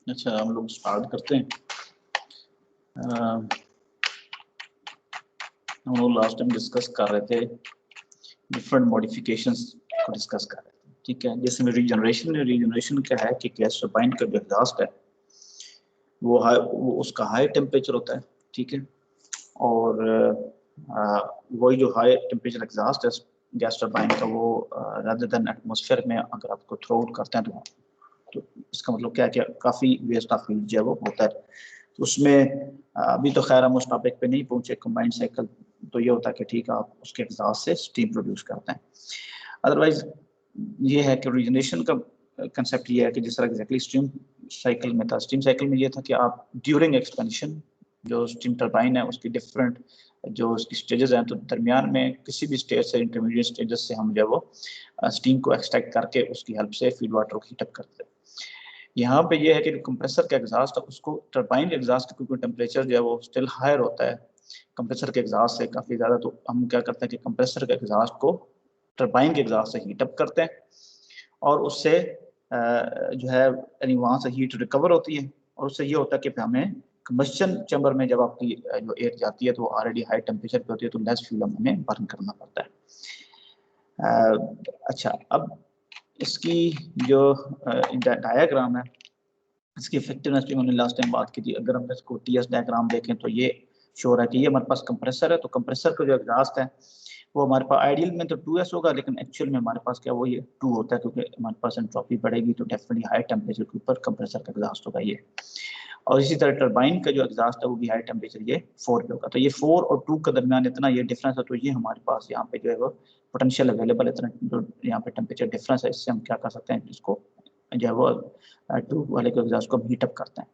अच्छा, हम लोग स्टार्ट करते हैं। हम लोग लास्ट टाइम डिस्कस कर रहे थे, डिफरेंट मॉडिफिकेशंस को डिस्कस कर रहे थे, ठीक है। जैसे में रीजनरेशन क्या है कि गैस टरबाइन का जो एग्जॉस्ट है वो उसका हाई टेम्परेचर होता है, ठीक है। और वही जो हाई टेम्परेचर एग्जॉस्ट है गैस टरबाइन का, वो रादर देन एटमॉस्फेयर में अगर आपको थ्रो आउट करते हैं तो इसका मतलब क्या है कि काफ़ी वेस्ट ऑफ हीट जो है वो होता है। तो उसमें अभी तो खैर हम उस टॉपिक पे नहीं पहुंचे कंबाइंड साइकिल, तो ये होता है कि ठीक है आप उसके एग्जॉस्ट से स्टीम प्रोड्यूस करते हैं। अदरवाइज ये है कि रीजनरेशन का कंसेप्ट ये है कि जिस तरह एग्जैक्टली स्टीम साइकिल में था, स्टीम साइकिल में ये था कि आप ड्यूरिंग एक्सपेंशन जो स्टीम टरबाइन है उसकी डिफरेंट जो उसकी स्टेजेस हैं, तो दरमियान में किसी भी स्टेज से इंटरमीडिएट स्टेजेस से हम जो वो स्टीम को एक्सट्रैक्ट करके उसकी हेल्प से फीड वाटर को हीट अप करते हैं। यहाँ पे ये है कि कंप्रेसर का एग्जॉस्ट है उसको टरबाइन के एग्जॉस्ट क्योंकि टेम्परेचर जो है वो स्टिल हायर होता है कंप्रेसर के एग्जॉस्ट से काफ़ी ज़्यादा, तो हम क्या करते हैं कि कंप्रेसर के एग्जॉस्ट को टरबाइन के एग्जॉस्ट से हीट अप करते हैं और उससे जो है यानी वहाँ से हीट रिकवर होती है और उससे ये होता है कि हमें कंबस्शन चैम्बर में जब आपकी जो एयर जाती है तो ऑलरेडी हाई टेम्परेचर पे होती है, तो लेस फ्यूल हमें बर्न करना पड़ता है। अच्छा, अब इसकी जो डायग्राम है इसकी इफेक्टिवनेस भी हमने लास्ट टाइम बात की थी। अगर हम इसको टीएस डायग्राम देखें तो ये शो रहा है कि ये हमारे पास कंप्रेसर है, तो कंप्रेसर का जो एग्जॉस्ट है वो हमारे पास आइडियल में तो 2s होगा, लेकिन एक्चुअल में हमारे पास क्या वो ये 2 होता है क्योंकि हमारे पास एंट्रोपी बढ़ेगी तो डेफिनेटली हाई टेम्परेचर के ऊपर कंप्रेसर का एग्जॉस्ट होगा ये। और इसी तरह टरबाइन का जो एग्जॉस्ट है वो भी हाई टेम्परेचर ये 4 पे होगा। तो ये 4 और 2 के दरमियान इतना ये डिफरेंस है, तो ये हमारे पास यहाँ पे जो है वो पोटेंशियल अवेलेबल इतना जो यहाँ पे टेम्परेचर डिफरेंस है, इससे हम क्या कर सकते हैं, इसको जो है वो 2 वाले के एग्जॉस्ट को हम हीटअप करते हैं।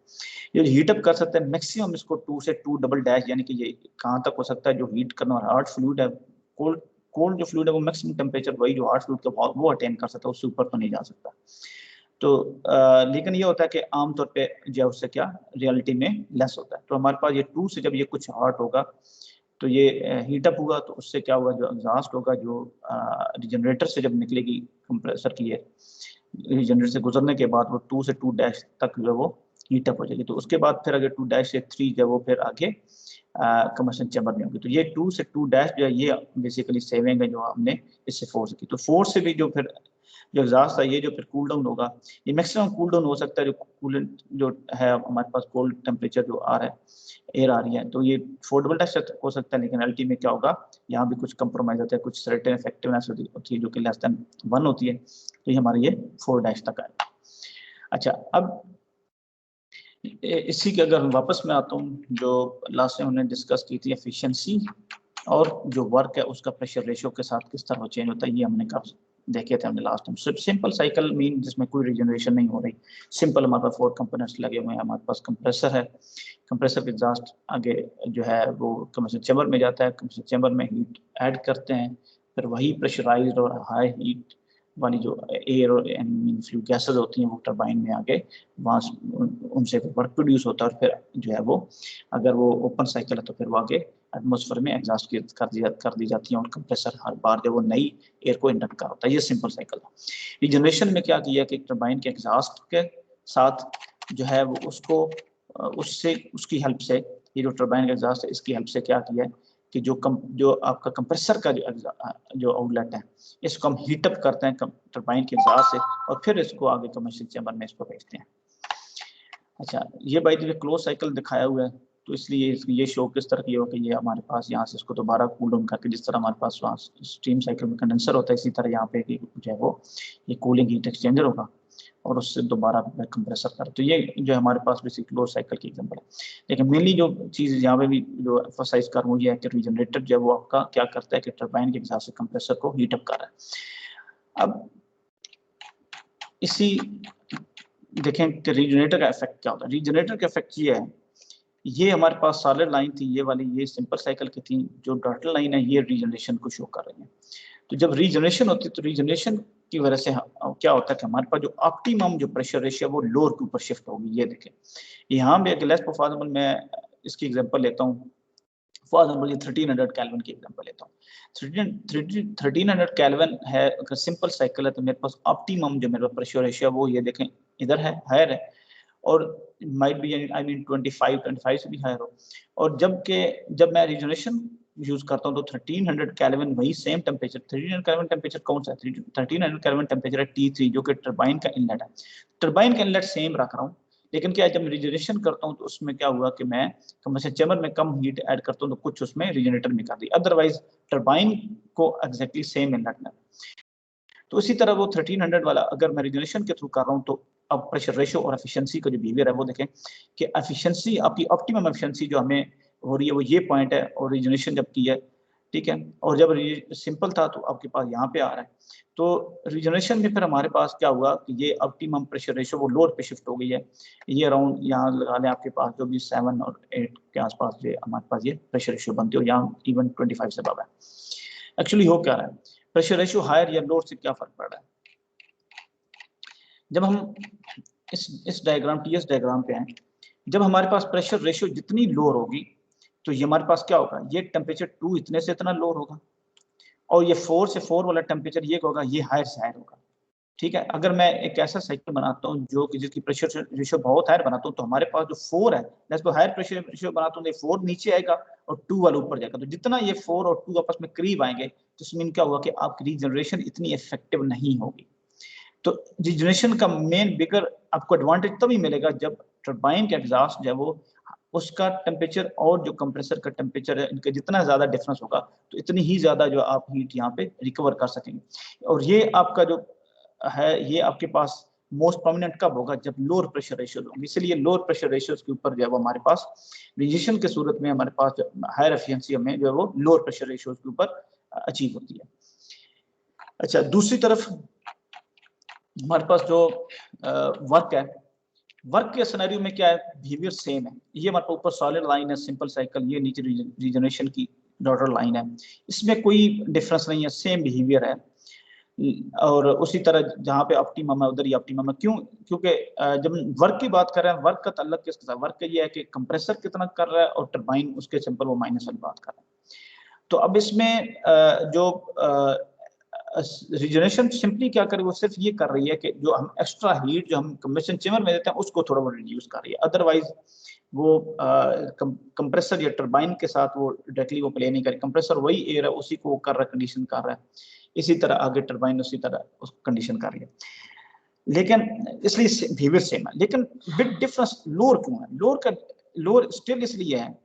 ये हीटअप कर सकते हैं मैक्सिमम इसको 2 से 2 डबल डैश, यानी कि ये कहाँ तक हो सकता है जो हीट करना और हार्ड फ्लूइड है, कोल्ड कोल्ड जो फ्लूइड है वो मैक्सिमम टेम्परेचर वही जो हार्ड फ्लूइड का वो अटेन कर सकता है, उससे ऊपर तो नहीं जा सकता। तो लेकिन ये होता है कि आमतौर पे जो उससे क्या रियलिटी में लेस होता है। तो हमारे पास ये 2 से जब ये कुछ हॉट होगा तो ये हीटअप हुआ, तो उससे क्या होगा जो एग्जॉस्ट होगा जो रिजनरेटर से जब निकलेगी कंप्रेसर की है, रिजनरेटर से गुजरने के बाद वो 2 से 2 डैश तक जो है वो हीटअप हो जाएगी। तो उसके बाद फिर अगर 2 डैश से 3 जो है वो फिर आगे कम्बशन चैम्बर में होगी। तो ये 2 से 2 डैश जो है ये बेसिकली सेविंग है जो हमने इससे 4 से की। तो 4 से भी जो फिर जो एग्जॉस्ट है ये जो फिर कूल डाउन होगा, ये मैक्सिमम कूल डाउन हो सकता है जो कूलेंट जो है हमारे पास कोल्ड टेम्परेचर जो आ रहा है, एयर आ रही है, तो ये 4 डबल डैश हो सकता है। लेकिन अल्टीमेट क्या होगा, यहाँ भी कुछ कंप्रोमाइज होता है, कुछ सर्टेन इफेक्टिवनेस होती है जो कि लेस देन 1 होती है, तो ये हमारे ये 4 डैश तक आएगा। अच्छा, अब इसी के अगर हम वापस में आता हूँ जो लास्ट टाइम हमने डिस्कस की थी एफिशिएंसी और जो वर्क है उसका प्रेशर रेशियो के साथ किस तरह चेंज होता है, ये हमने कब देखे थे हमने last time. Simple cycle mean जिसमें कोई रीजनरेशन नहीं हो रही, सिंपल हमारे पास 4 कंपोनेंट्स लगे हुए हैं, हमारे पास कंप्रेसर है, कंप्रेसर के एग्जॉस्ट आगे जो है वो कंप्रेसर चैम्बर में जाता है, कंप्रेसर चैम्बर में हीट ऐड करते हैं, फिर वही प्रेशराइज्ड और हाई हीट वाली जो एयर और फ्लू गैसेज होती हैं वो टरबाइन में आगे वहाँ उनसे वर्क प्रोड्यूस होता है, और फिर जो है वो अगर वो ओपन साइकिल है तो फिर वो आगे एटमॉस्फेयर में एग्जॉस्ट कर दी जाती है और कंप्रेसर हर बार जब वो नई एयर को इंडक्ट कर होता है। ये सिंपल साइकिल है। रिजनरेशन में क्या किया कि टरबाइन के एग्जॉस्ट के साथ जो है वो उसको उससे उसकी हेल्प से ये जो टरबाइन का एग्जॉस्ट है इसकी हेल्प से क्या किया है कि जो आपका कंप्रेसर का जो आउटलेट है इसको हम हीटअप करते हैं टरबाइन के एग्जॉस्ट से और फिर इसको आगे कमर्शियल चैम्बर में इसको भेजते हैं। अच्छा, ये by the way close cycle दिखाया हुआ है, तो इसलिए ये शो किस तरह की हो कि ये हमारे पास यहाँ से इसको दोबारा कूल डाउन करके जिस तरह हमारे पास वहाँ स्टीम साइकिल में कंडेंसर होता है, इसी तरह यहाँ पे जो है वो ये कूलिंग हीट एक्सचेंजर होगा और उससे दोबारा कंप्रेसर कर। तो ये जो है हमारे पास बेसिक क्लोज साइकिल की एग्जांपल है। लेकिन मेनली जो चीज़ यहाँ पे भी जो एम्फसाइज कर वो ये है कि रीजनरेटर जो है वो आपका क्या करता है कि टरबाइन के हिसाब से कंप्रेसर को हीटअप कर रहा है। अब इसी देखें कि रीजनरेटर का इफेक्ट क्या होता है। रीजनरेटर का इफेक्ट ये है, ये हमारे पास सॉलिड लाइन थी ये वाली, ये सिंपल साइकिल की थी, जो डॉटेड लाइन है ये रीजनरेशन को शो कर रही है। तो जब रीजनरेशन होती है तो रीजनरेशन की वजह से क्या होता है कि हमारे पास जो ऑप्टिमम जो प्रेशर रेशियो वो लोअर के ऊपर शिफ्ट होगी। ये देखें यहाँ भी लेट्स फॉर एग्जांपल मैं इसकी एग्जांपल लेता हूँ, फॉर एग्जांपल ये 1300 केल्विन की एग्जांपल लेता हूँ। 1300 केल्विन है, अगर सिंपल साइकिल है तो मेरे पास ऑप्टिमम जो मेरा प्रेशर रेशियो वो ये देखें इधर है, हायर है, और माइट बी आई मीन 25 से भी हायर हो। और जब मैं रीजनरेशन यूज करता हूँ तो 1300 केल्विन वही सेम टेम्परेचर, 1300 केल्विन टेम्परेचर कौन सा है, 1300 केल्विन टेम्परेचर है T3 जो कि टरबाइन का इनलेट है। टरबाइन का इनलेट सेम रख रहा हूँ, लेकिन क्या जब रिजनरेशन करता हूँ तो उसमें क्या हुआ कि मैं कंप्रेसर चैम्बर में कम हीट ऐड करता हूँ तो कुछ उसमें रीजनरेटर में कर दी, अदरवाइज टरबाइन को एग्जैक्टली सेम इनलेट में। तो इसी तरह वो 1300 वाला अगर मैं रिजनरेशन के थ्रू कर रहा हूँ तो अब प्रेशर रेशियो और एफिशिएंसी का जो बिहेवियर है वो देखें कि एफिशिएंसी आपकी ऑप्टिमम एफिशिएंसी जो हमें हो रही है वो ये पॉइंट है, और रिजनरेशन जब की है, ठीक है, और जब सिंपल था तो आपके पास यहाँ पे आ रहा है। तो रिजनरेशन में फिर हमारे पास क्या हुआ कि ये ऑप्टिमम प्रेशर रेशियो वो लोअर पे शिफ्ट हो गई है, ये अराउंड यहाँ लगा लें आपके पास जो भी 7 और 8 के आसपास ये हमारे पास ये प्रेशर रेशियो बनती हो, यहाँ इवन 25 से अबव है। एक्चुअली हो क्या रहा है, प्रेशर रेशियो हायर या लोअर से क्या फर्क पड़ रहा है। जब हम इस डायग्राम टीएस डायग्राम पे आए, जब हमारे पास प्रेशर रेशियो जितनी लोअर होगी तो ये हमारे पास क्या होगा, ये टेम्परेचर 2 इतने से इतना लोअर होगा, और ये 4 से 4 वाला टेम्परेचर ये होगा, ये हायर से हायर होगा। ठीक है, अगर मैं एक ऐसा साइकिल बनाता हूँ जो कि जिसकी प्रेशर रेशियो बहुत हायर बनाता हूँ तो हमारे पास जो 4 है, मैं हायर प्रेशर रेशियो बनाता हूँ, 4 नीचे आएगा और 2 वाला ऊपर जाएगा। तो जितना ये 4 और 2 आपस में करीब आएंगे तो इसमें क्या हुआ कि आपकी रीजनरेशन इतनी इफेक्टिव नहीं होगी। तो रीजनरेशन का मेन बिगर आपको एडवांटेज तभी मिलेगा जब टरबाइन का एग्जॉस्ट जो है वो उसका टेम्परेचर और जो कंप्रेसर का टेम्परेचर है इनका जितना ज्यादा डिफरेंस होगा तो इतनी ही ज्यादा जो आप हीट यहाँ पे रिकवर कर सकेंगे। और ये आपका जो है ये आपके पास मोस्ट प्रोमिनेंट कब होगा, जब लोअर प्रेशर रेशियो होंगे। इसलिए लोअर प्रेशर रेशियोज के ऊपर जो है वो हमारे पास रिजेक्शन के सूरत में हमारे पास हायर एफिशिएंसी हमें जो है वो लोअर प्रेशर रेशियोज के ऊपर अचीव होती है। अच्छा, दूसरी तरफ हमारे पास जो वर्क है, वर्क के सिनेरियो में क्या है, बिहेवियर सेम है। ये हमारे ऊपर सॉलिड लाइन है, सिंपल साइकिल, ये नीचे रीजनरेशन की डॉटर लाइन है, इसमें कोई डिफरेंस नहीं है, सेम बिहेवियर है। और उसी तरह जहाँ पे ऑप्टिमम है उधर ही ऑप्टिमम है। क्यों? क्योंकि जब वर्क की बात कर रहे हैं, वर्क का ताल्लुक किसके साथ, वर्क का ये है कि कंप्रेसर कितना कर रहा है और टरबाइन उसके सिंपल वो माइनस वाली बात कर रहा है। तो अब इसमें जो रिजनरेशन सिंपली क्या करे, वो सिर्फ ये कर रही है कि जो हम एक्स्ट्रा हीट जो हम कंप्रेशन चेम्बर में देते हैं उसको थोड़ा बहुत रिड्यूस कर रही है, अदरवाइज वो कंप्रेसर या टरबाइन के साथ वो डायरेक्टली वो प्ले नहीं करे। कंप्रेसर वही एयर है उसी को कर रहा है, कंडीशन कर रहा है, इसी तरह आगे टरबाइन उसी तरह उस कंडीशन कर रही है। लेकिन इसलिए बिहेवियर सेम है, लेकिन बिग डिफरेंस लोअर क्यों है। लोअर स्टिल इसलिए है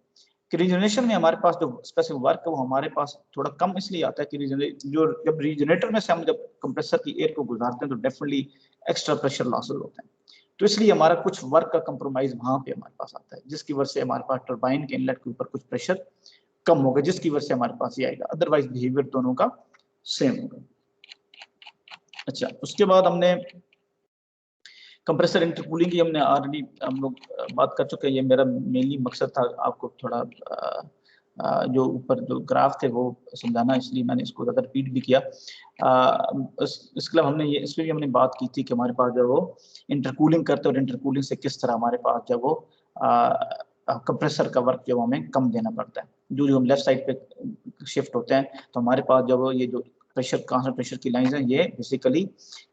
कि रीजनरेशन में हमारे पास जो स्पेसिफिक वर्क है वो हमारे पास थोड़ा कम इसलिए आता है कि जो जब रीजनरेटर में से हम जब कंप्रेसर की एयर को गुजारते हैं तो डेफिनेटली एक्स्ट्रा प्रेशर लॉसेस होते हैं, तो इसलिए हमारा कुछ वर्क का कंप्रोमाइज वहां पे हमारे पास आता है, जिसकी वजह से हमारे पास टरबाइन के इनलेट के ऊपर कुछ प्रेशर कम होगा, जिसकी वजह से हमारे पास ये आएगा, अदरवाइज बिहेवियर दोनों का सेम होगा। अच्छा, उसके बाद हमने कंप्रेसर इंटरकूलिंग की हमने ऑलरेडी हम लोग बात कर चुके हैं। ये मेरा मेनली मकसद था आपको थोड़ा जो ऊपर जो ग्राफ थे वो समझाना, इसलिए मैंने इसको ज़्यादा रिपीट भी किया। इसके अलावा हमने ये इस पर भी हमने बात की थी कि हमारे पास जो वो इंटरकूलिंग करते और इंटरकूलिंग से किस तरह हमारे पास जो वो कंप्रेसर का वर्क जो हमें कम देना पड़ता है। जो हम लेफ्ट साइड पे शिफ्ट होते हैं तो हमारे पास जो ये जो प्रेशर कांस्टेंट प्रेशर की लाइंस हैं ये बेसिकली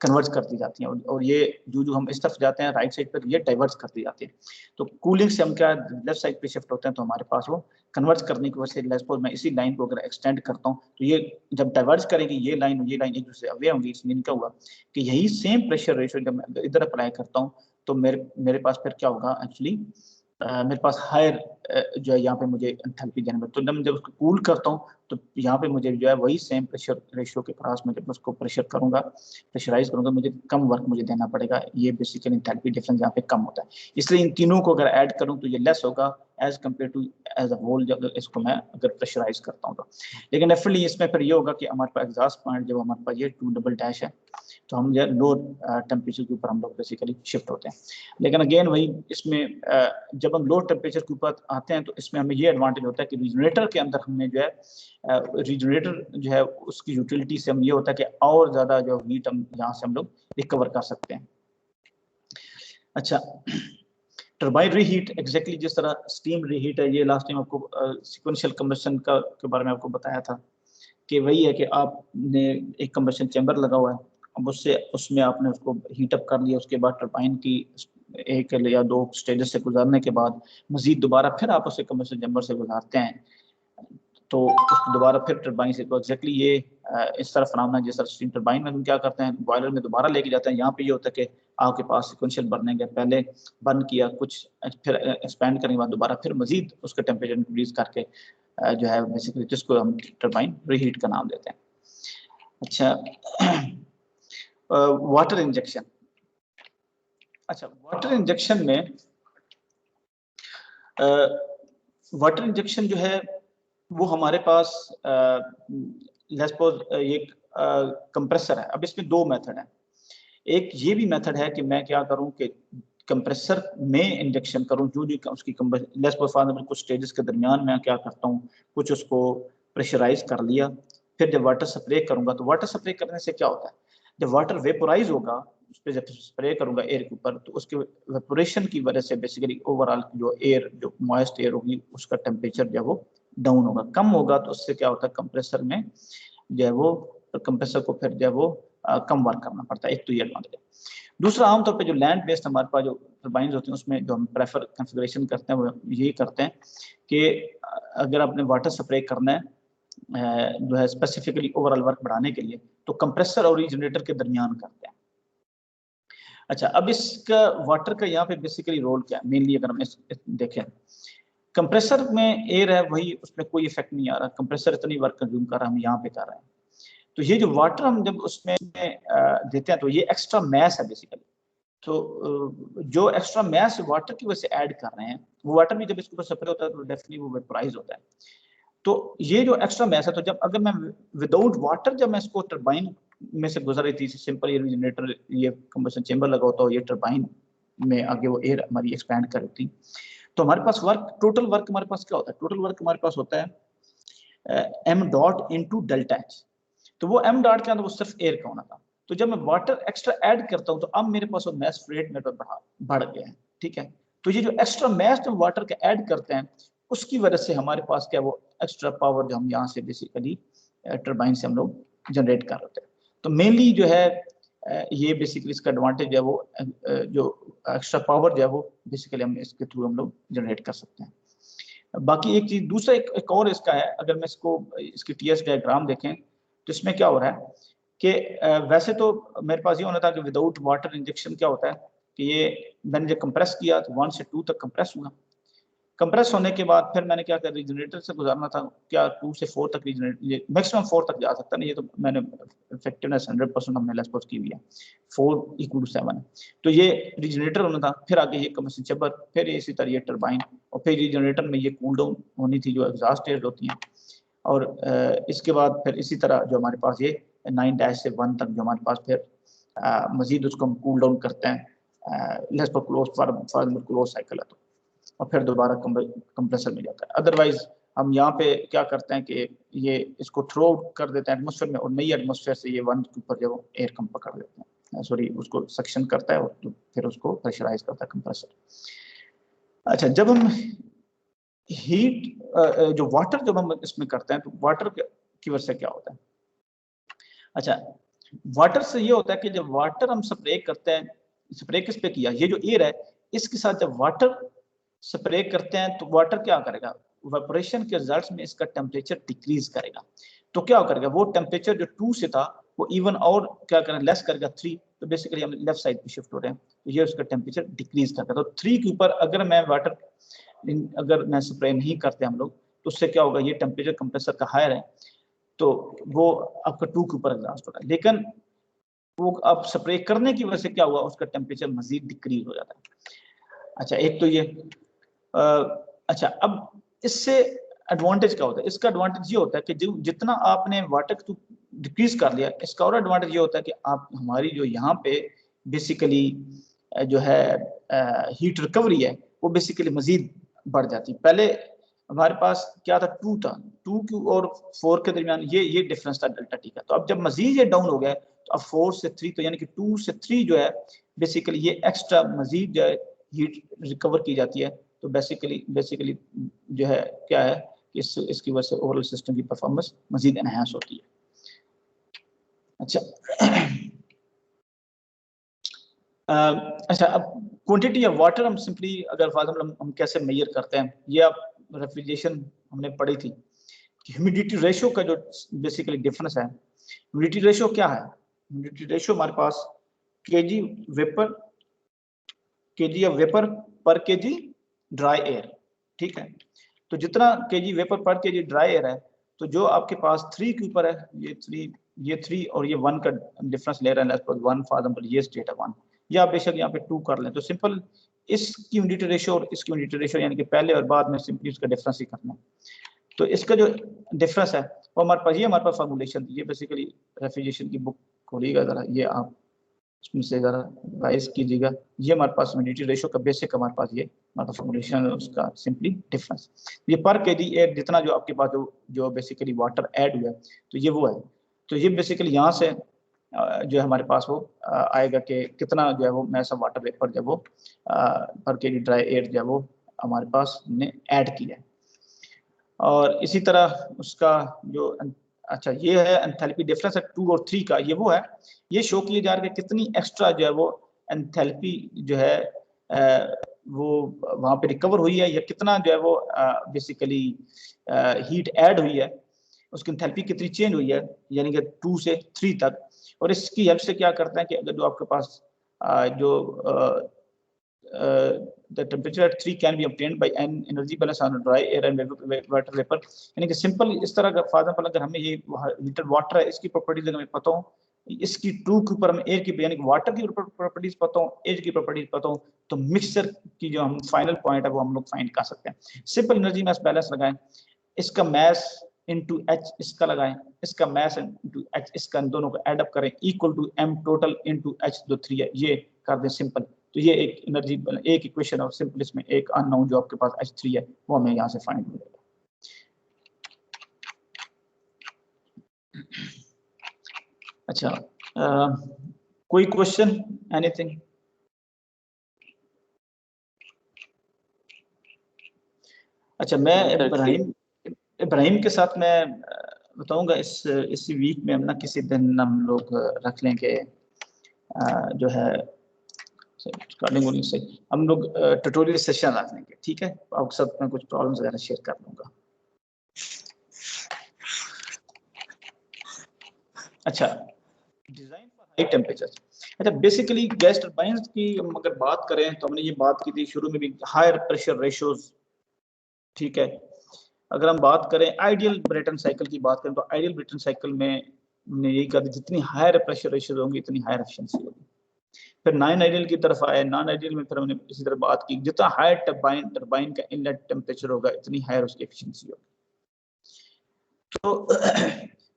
कन्वर्ट कर दी जाती हैं, और ये जो हम इस तरफ जाते हैं राइट साइड पर ये डाइवर्ट कर दी जाती है। तो कूलिंग से हम क्या लेफ्ट साइड पे शिफ्ट होते हैं तो हमारे पास वो कन्वर्ट करने की वजह से लेट्स मैं इसी लाइन को अगर एक्सटेंड करता हूँ तो ये जब डाइवर्ट करेंगे ये लाइन एक दूसरे से अवे होंगी। इसमें क्या हुआ कि यही सेम प्रेशर रेशियो जब मैं इधर अप्लाई करता हूँ तो मेरे पास फिर क्या होगा, एक्चुअली मेरे पास हायर जो है यहाँ पे मुझे एंथैल्पी देना पड़ता है। तो जब उसको कूल करता हूँ तो यहाँ पे मुझे जो है वही सेम प्रेशर रेशियो के पास में जब उसको प्रेशर करूंगा, प्रेशराइज करूंगा, मुझे कम वर्क मुझे देना पड़ेगा। ये बेसिकली एंथैल्पी डिफरेंस यहाँ पे कम होता है, इसलिए इन तीनों को अगर ऐड करूँ तो ये लेस होगा as compare to as a whole जब इसको मैं अगर प्रेशराइज करता हूँ तो। लेकिन डेफिनेटली इसमें फिर ये होगा कि हमारे पास एग्जॉस्ट पॉइंट जब हमारे पास ये 2 डबल डैश है तो हम जो लो टेम्परेचर के ऊपर हम लोग बेसिकली शिफ्ट होते हैं। लेकिन अगेन वही इसमें जब हम लो टेम्परेचर के ऊपर आते हैं तो इसमें हमें ये एडवांटेज होता है कि रीजनरेटर के अंदर हमें जो है रीजनरेटर जो है उसकी यूटिलिटी से हम ये होता है कि और ज़्यादा जो हीट हम यहाँ से हम लोग रिकवर कर सकते हैं। अच्छा, टरबाइन रीहीट एग्जैक्टली जिस तरह स्टीम रीहीट है, ये लास्ट टाइम आपको सिक्वेंशियल कंबशन का के बारे में आपको बताया था कि वही है कि आपने एक कंबशन चैम्बर लगा हुआ है, अब उसमें आपने उसको हीट अप कर लिया, उसके बाद टरबाइन की एक या दो स्टेजेस से गुजरने के बाद मजीद दोबारा फिर आप उसे कंबशन चैम्बर से गुजारते हैं तो उसको दोबारा फिर टरबाइन से, तो एग्जैक्टली ये इस तरह फनामना जिस तरह स्टीम टरबाइन में हम क्या करते हैं बॉयलर में दोबारा लेके जाते हैं, यहाँ पे ये होता है कि आपके पास सिक्वेंशियल बर्निंग है, पहले बर्न किया कुछ, फिर एक्सपेंड करने के बाद दोबारा फिर मजीद उसका टेम्परेचर इंक्रीज करके जो है बेसिकली जिसको हम टरबाइन रीहीट का नाम देते हैं। अच्छा, वाटर इंजेक्शन। अच्छा, वाटर इंजेक्शन में वाटर इंजेक्शन जो है वो हमारे पास लेट्स सपोज ये कंप्रेसर है। अब इसमें दो मेथड है, एक ये भी मेथड है कि मैं क्या करूं कि कंप्रेसर में इंजेक्शन करूं, जो जो उसकी लेट्स सपोज फॉर एग्जांपल कुछ स्टेजेस के दरमियान मैं क्या करता हूं, कुछ उसको प्रेशराइज कर लिया, फिर जब वाटर स्प्रे करूंगा तो वाटर स्प्रे करने से क्या होता है, जब वाटर वेपोराइज होगा उस पर जब स्प्रे करूंगा एयर के ऊपर तो उसके वेपोरेशन की वजह से बेसिकली ओवरऑल जो एयर जो मॉइस्ट एयर होगी उसका टेम्परेचर जो है वो डाउन होगा, कम होगा, तो उससे क्या होता है कंप्रेसर में जो है वो कंप्रेसर को फिर जो है वो कम वर्क करना पड़ता है। एक तो ये एडवांटेज है। दूसरा, आमतौर पे जो लैंड बेस्ड हमारे पास जो टर्बाइन्स होती हैं उसमें जो हम प्रेफर कॉन्फ़िगरेशन करते हैं वो यही करते हैं कि अगर आपने वाटर स्प्रे करना है जो है स्पेसिफिकली ओवरऑल वर्क बढ़ाने के लिए तो कंप्रेसर और जनरेटर के दरमियान करते हैं। अच्छा, अब इसका वाटर का यहाँ पे बेसिकली रोल क्या है, मेनली अगर हम देखें कंप्रेसर में एयर है वही, उसमें कोई इफेक्ट नहीं आ रहा, कंप्रेसर इतनी वर्क कंज्यूम कर रहा है, हम यहाँ पे कर रहे हैं, तो ये जो वाटर हम जब उसमें देते हैं तो ये एक्स्ट्रा मैस है बेसिकली, तो जो एक्स्ट्रा मैस वाटर की वजह से ऐड कर रहे हैं वो वाटर भी जब इसके ऊपर स्प्रे होता है तो डेफिनेटली वो वेपोराइज होता है, तो ये जो एक्स्ट्रा मैस है, तो जब अगर मैं विदाउट वाटर जब मैं इसको टरबाइन में से गुजर रही थी, सिंपल एयर जनरेटर ये कंबशन चेंबर लगा होता है, ये टरबाइन में आगे वो एयर हमारी एक्सपैंड कर रही थी, तो हमारे पास वर्क टोटल वर्क हमारे पास क्या होता है, टोटल वर्क हमारे पास होता है m dot into delta H, तो वो m डॉट के अंदर वो सिर्फ एयर का होना था, तो जब मैं वाटर एक्स्ट्रा ऐड करता हूं तो अब मेरे पास वो मैस रेट मेरे पास बढ़ गया है, ठीक है, तो ये जो एक्स्ट्रा मैस जो वाटर का ऐड करते हैं उसकी वजह से हमारे पास क्या वो एक्स्ट्रा पावर जो हम यहाँ से बेसिकली टरबाइन से हम लोग जनरेट कर रहे हैं, तो मेनली जो है ये बेसिकली इसका एडवांटेज है वो जो एक्स्ट्रा पावर जो है वो बेसिकली हम इसके थ्रू हम लोग जनरेट कर सकते हैं। बाकी एक चीज दूसरा एक और इसका है, अगर मैं इसको इसकी टीएस डायग्राम देखें तो इसमें क्या हो रहा है कि वैसे तो मेरे पास ये होना था कि विदाउट वाटर इंजेक्शन क्या होता है कि ये मैंने जब कंप्रेस किया तो 1 से 2 तक कंप्रेस हुआ, कंप्रेस होने के बाद फिर मैंने क्या कर रीजनरेटर से गुजारना था, क्या 2 से 4 तक रीजनरेट मैक्सिमम 4 तक जा सकता है, ये तो मैंने इफेक्टिवनेस 100% हमने लेस्पोज की हुई है, 4 = 7 तो ये रीजनरेटर होना था, फिर आगे ये कंबशन चैम्बर, फिर इसी तरह ये टरबाइन, और फिर रीजनरेटर में ये कूल डाउन होनी थी जो एग्जॉस्ट एयर होती हैं, और इसके बाद फिर इसी तरह जो हमारे पास ये 9 से 1 तक जो हमारे पास फिर मजीद उसको हम कूल डाउन करते हैं लेस्पोज क्लोज साइकिल है, तो और फिर दोबारा कंप्रेसर में जाता है। अदरवाइज हम यहाँ पे क्या करते हैं कि ये इसको थ्रो कर देते हैं एटमॉस्फेयर में, और नई एटमॉस्फेयर से ये 1 के ऊपर जो एयर कम पकड़ लेते हैं, सॉरी उसको सक्शन करता है और फिर उसको प्रेशराइज करता है कंप्रेसर। अच्छा, जब हम हीट जो वाटर जब हम इसमें करते हैं तो वाटर की वजह से क्या होता है, अच्छा वाटर से ये होता है कि जब वाटर हम स्प्रे करते हैं, स्प्रे किस पे किया, ये जो एयर है इसके साथ जब वाटर स्प्रे करते हैं तो वाटर क्या करेगा, वेपोरेशन के रिजल्ट्स में इसका टेम्परेचर डिक्रीज करेगा, तो क्या करेगा वो टेम्परेचर जो 2 से था वो इवन और क्या करें लेस करेगा 3, तो बेसिकली हम लेफ्ट साइड पे शिफ्ट हो रहे हैं, तो ये उसका टेम्परेचर डिक्रीज करता है, तो 3 के ऊपर अगर मैं वाटर अगर मैं स्प्रे नहीं करते हम लोग तो उससे क्या होगा, ये टेम्परेचर कंप्रेसर का हायर है तो वो आपका 2 के ऊपर एग्जॉस्ट हो रहा है, लेकिन वो अब स्प्रे करने की वजह से क्या हुआ उसका टेम्परेचर मजीद डिक्रीज हो जाता है। अच्छा, एक तो ये अच्छा, अब इससे एडवांटेज क्या होता है, इसका एडवांटेज ये होता है कि जो जितना आपने वाटर को डिक्रीज कर लिया, इसका और एडवांटेज ये होता है कि आप हमारी जो यहाँ पे बेसिकली जो है हीट रिकवरी है वो बेसिकली मजीद बढ़ जाती है। पहले हमारे पास क्या था, 2 था, 2 और 4 के दरमियान ये डिफरेंस था डेल्टा टी का, तो अब जब मजीद ये डाउन हो गया तो अब 4 से 3, तो यानी कि 2 से 3 जो है बेसिकली ये एक्स्ट्रा मजीद जो है हीट रिकवर की जाती है, तो बेसिकली जो है क्या है कि इसकी वजह से ओवरऑल सिस्टम की परफॉर्मेंस मजीद एनहांस होती है। अच्छा अच्छा, अब क्वांटिटी ऑफ वाटर हम सिंपली अगर फॉर एग्जांपल हम कैसे मेजर करते हैं, ये आप रेफ्रिजरेशन हमने पढ़ी थी कि ह्यूमिडिटी रेशियो का जो बेसिकली डिफरेंस है, ह्यूमिडिटी रेशियो क्या है? ह्यूमिडिटी रेशियो हमारे पास केजी ऑफ वेपर पर केजी ड्राई एयर, ठीक है। तो जितना केजी वेपर पर केजी ड्राई एयर है, तो जो आपके पास 3 के ऊपर है, ये 3 और ये 1 का डिफरेंस ले रहे हैं, लेट्स सपोज 1 फॉर एग्जांपल ये स्टेट है 1, या आप बेशक यहाँ पे 2 कर लें, तो सिंपल इसकी ह्यूमिडिटी रेशियो और इसकी ह्यूमिडिटी रेशियो यानी कि पहले और बाद में सिंपली इसका डिफरेंस ही करना है। तो इसका जो डिफरेंस है वो हमारे पास फॉर्मूलेशन, ये बेसिकली रेफ्रिजरेशन की बुक खोलिएगा जरा, ये आप इसमें से जरा राइज कीजिएगा, ये हमारे पास ह्यूमिडिटी रेशियो का बेसिक हमारे पास ये हमारा फॉर्मूलेशन है, उसका सिंपली डिफरेंस, ये पर केजी एयर जितना जो आपके पास जो बेसिकली वाटर ऐड हुआ है, तो ये वो है। तो ये बेसिकली यहाँ से जो है हमारे पास वो आएगा कि कितना जो है वो मैस ऑफ वाटर वेपर जो वो पर केजी ड्राई एयर जो है वो हमारे पास ने ऐड किया है। और इसी तरह उसका जो अच्छा ये है एंथैल्पी डिफरेंस है 2 और 3 का, ये वो है, ये शो किया जा रहा है कि कितनी एक्स्ट्रा जो है वो एंथैल्पी जो है वो वहाँ पे रिकवर हुई है, या कितना जो है वो बेसिकली हीट ऐड हुई है, उसकी एंथैल्पी कितनी चेंज हुई है, यानी कि 2 से 3 तक। और इसकी हेल्प से क्या करते हैं कि अगर जो आपके पास जो the temperature at 3 can be obtained by an energy balance on dry air and water vapor, यानी कि सिंपल इस तरह का फॉर एग्जांपल अगर हमें ये हीटर वाटर है, इसकी प्रॉपर्टीज अगर हमें पता हो, इसकी 2 के ऊपर हमें एयर की यानी कि वाटर की प्रॉपर्टीज पता हो, एयर की प्रॉपर्टीज पता हो, तो मिक्सचर की जो हम फाइनल पॉइंट है वो हम लोग फाइंड कर सकते हैं। सिंपल एनर्जी मास बैलेंस लगाएं, इसका मास इनटू एच इसका लगाएं, इसका मास इनटू एच इसका, दोनों को ऐड अप करें equal to m total into h जो 3 है, ये कर दें सिंपल। तो ये एक एनर्जी एक इक्वेशन और सिंपल इसमें एक अननोन जो आपके पास H3 है वो हमें यहाँ से फाइंड मिलेगा। अच्छा कोई क्वेश्चन एनीथिंग? अच्छा मैं इब्राहिम के साथ मैं बताऊंगा इसी वीक में हम ना किसी दिन हम लोग रख लेंगे जो है रिकॉर्डिंग से हम लोग ट्यूटोरियल सेशन रख लेंगे, ठीक है। आपके साथ मैं कुछ प्रॉब्लम्स वगैरह शेयर कर लूंगा। अच्छा डिजाइन फॉर हाई टेम्परेचर, अच्छा बेसिकली गैस टरबाइंस की हम अगर बात करें तो हमने ये बात की थी शुरू में भी, हायर प्रेशर रेशियोज, ठीक है। अगर हम बात करें आइडियल ब्रेटन साइकिल की बात करें तो आइडियल ब्रेटन साइकिल में हमने यही कहा जितनी हायर प्रेशर रेशियोज होंगी इतनी हायर एफिशिएंसी होगी। फिर नॉन आइडियल की तरफ आए, नॉन आइडियल में फिर हमने इसी तरह बात की जितना हायर टरबाइन का इनलेट टेम्परेचर होगा इतनी हायर उसकी एफिशिएंसी होगी।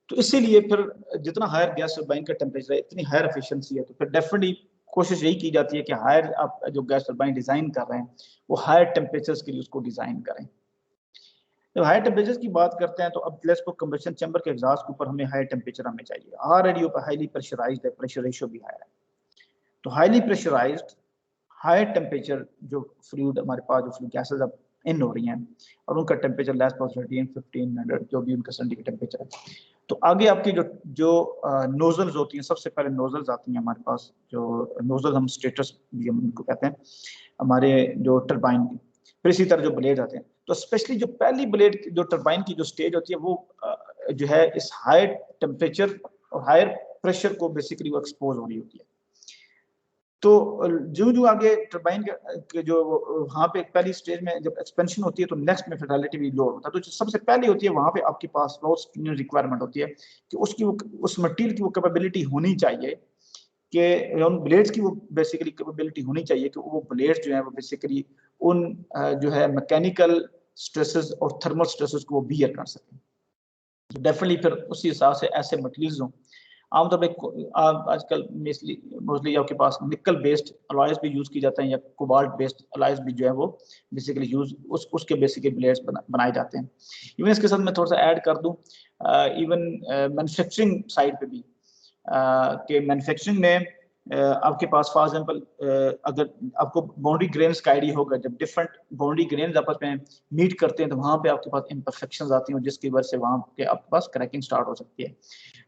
तो इसीलिए फिर जितना हायर गैस टरबाइन का टेम्परेचर है इतनी हायर एफिशिएंसी है, तो फिर डेफिनेटली कोशिश यही की जाती है कि हायर आप जो गैस टरबाइन डिजाइन कर रहे हैं वो हायर टेम्परेचर्स के लिए उसको डिजाइन करें। जब हाई टेम्परेचर की बात करते हैं तो अब लेट्स को कंबशन चैम्बर के एग्जॉस्ट के ऊपर हमें हाई टेम्परेचर हमें चाहिए, ऑलरेडी ऊपर हाईली प्रेशराइज्ड है, प्रेशर रेशियो भी हाई है। तो हाईली प्रेशराइज्ड हाई टेम्परेचर जो फ्लूइड हमारे पास जो फ्लूइड गैसेस अब इन हो रही हैं और उनका टेम्परेचर लेस पास 1500 जो भी उनका सेंटीग्रेड टेम्परेचर है, तो आगे आपकी जो नोजल्स होती हैं, सबसे पहले नोजल्स आती हैं हमारे पास, जो नोजल हम स्टेटस भी हम उनको कहते हैं हमारे जो टरबाइन की। फिर इसी तरह जो ब्लेड आते हैं, तो स्पेशली जो पहली ब्लेड जो टरबाइन की जो स्टेज होती है वो जो है इस हाई टेम्परेचर और हायर प्रेशर को बेसिकली वो एक्सपोज हो रही होती है। तो जो जो आगे टरबाइन के जो वहाँ पे पहली स्टेज में जब एक्सपेंशन होती है तो नेक्स्ट में फिर रिलेटिवली लो होता है। तो जो सबसे पहले होती है वहाँ पे आपके पास बहुत रिक्वायरमेंट होती है कि उसकी उस मटेरियल की वो कैपेबिलिटी होनी चाहिए कि उन ब्लेड्स की वो बेसिकली कैपेबिलिटी होनी चाहिए कि वो ब्लेड्स जो है वो बेसिकली उन जो है मैकेनिकल स्ट्रेसेस और थर्मल स्ट्रेसेस को वो बियर कर सकें। तो डेफिनेटली फिर उसी हिसाब से ऐसे मटेरियल्स हों। आमतौर पर आजकल मोस्टली आपके पास निकल बेस्ड अलॉयज भी यूज की जाते हैं या कोबाल्ट बेस्ड अलॉयज भी जो है वो बेसिकली यूज उसके बेसिकली ब्लेड्स बनाए जाते हैं। इवन इसके साथ मैं थोड़ा सा ऐड कर दूं, इवन मैन्युफैक्चरिंग साइड पे भी कि मैन्युफैक्चरिंग में आपके पास फॉर एग्जांपल अगर आपको बाउंड्री ग्रेन्स का आइडिया होगा, जब डिफरेंट बाउंड्री ग्रेन्स आपस में मीट करते हैं तो वहाँ पे आपके पास इम्परफेक्शंस आती हैं जिसकी वजह से वहाँ पे आपके पास क्रैकिंग स्टार्ट हो सकती है।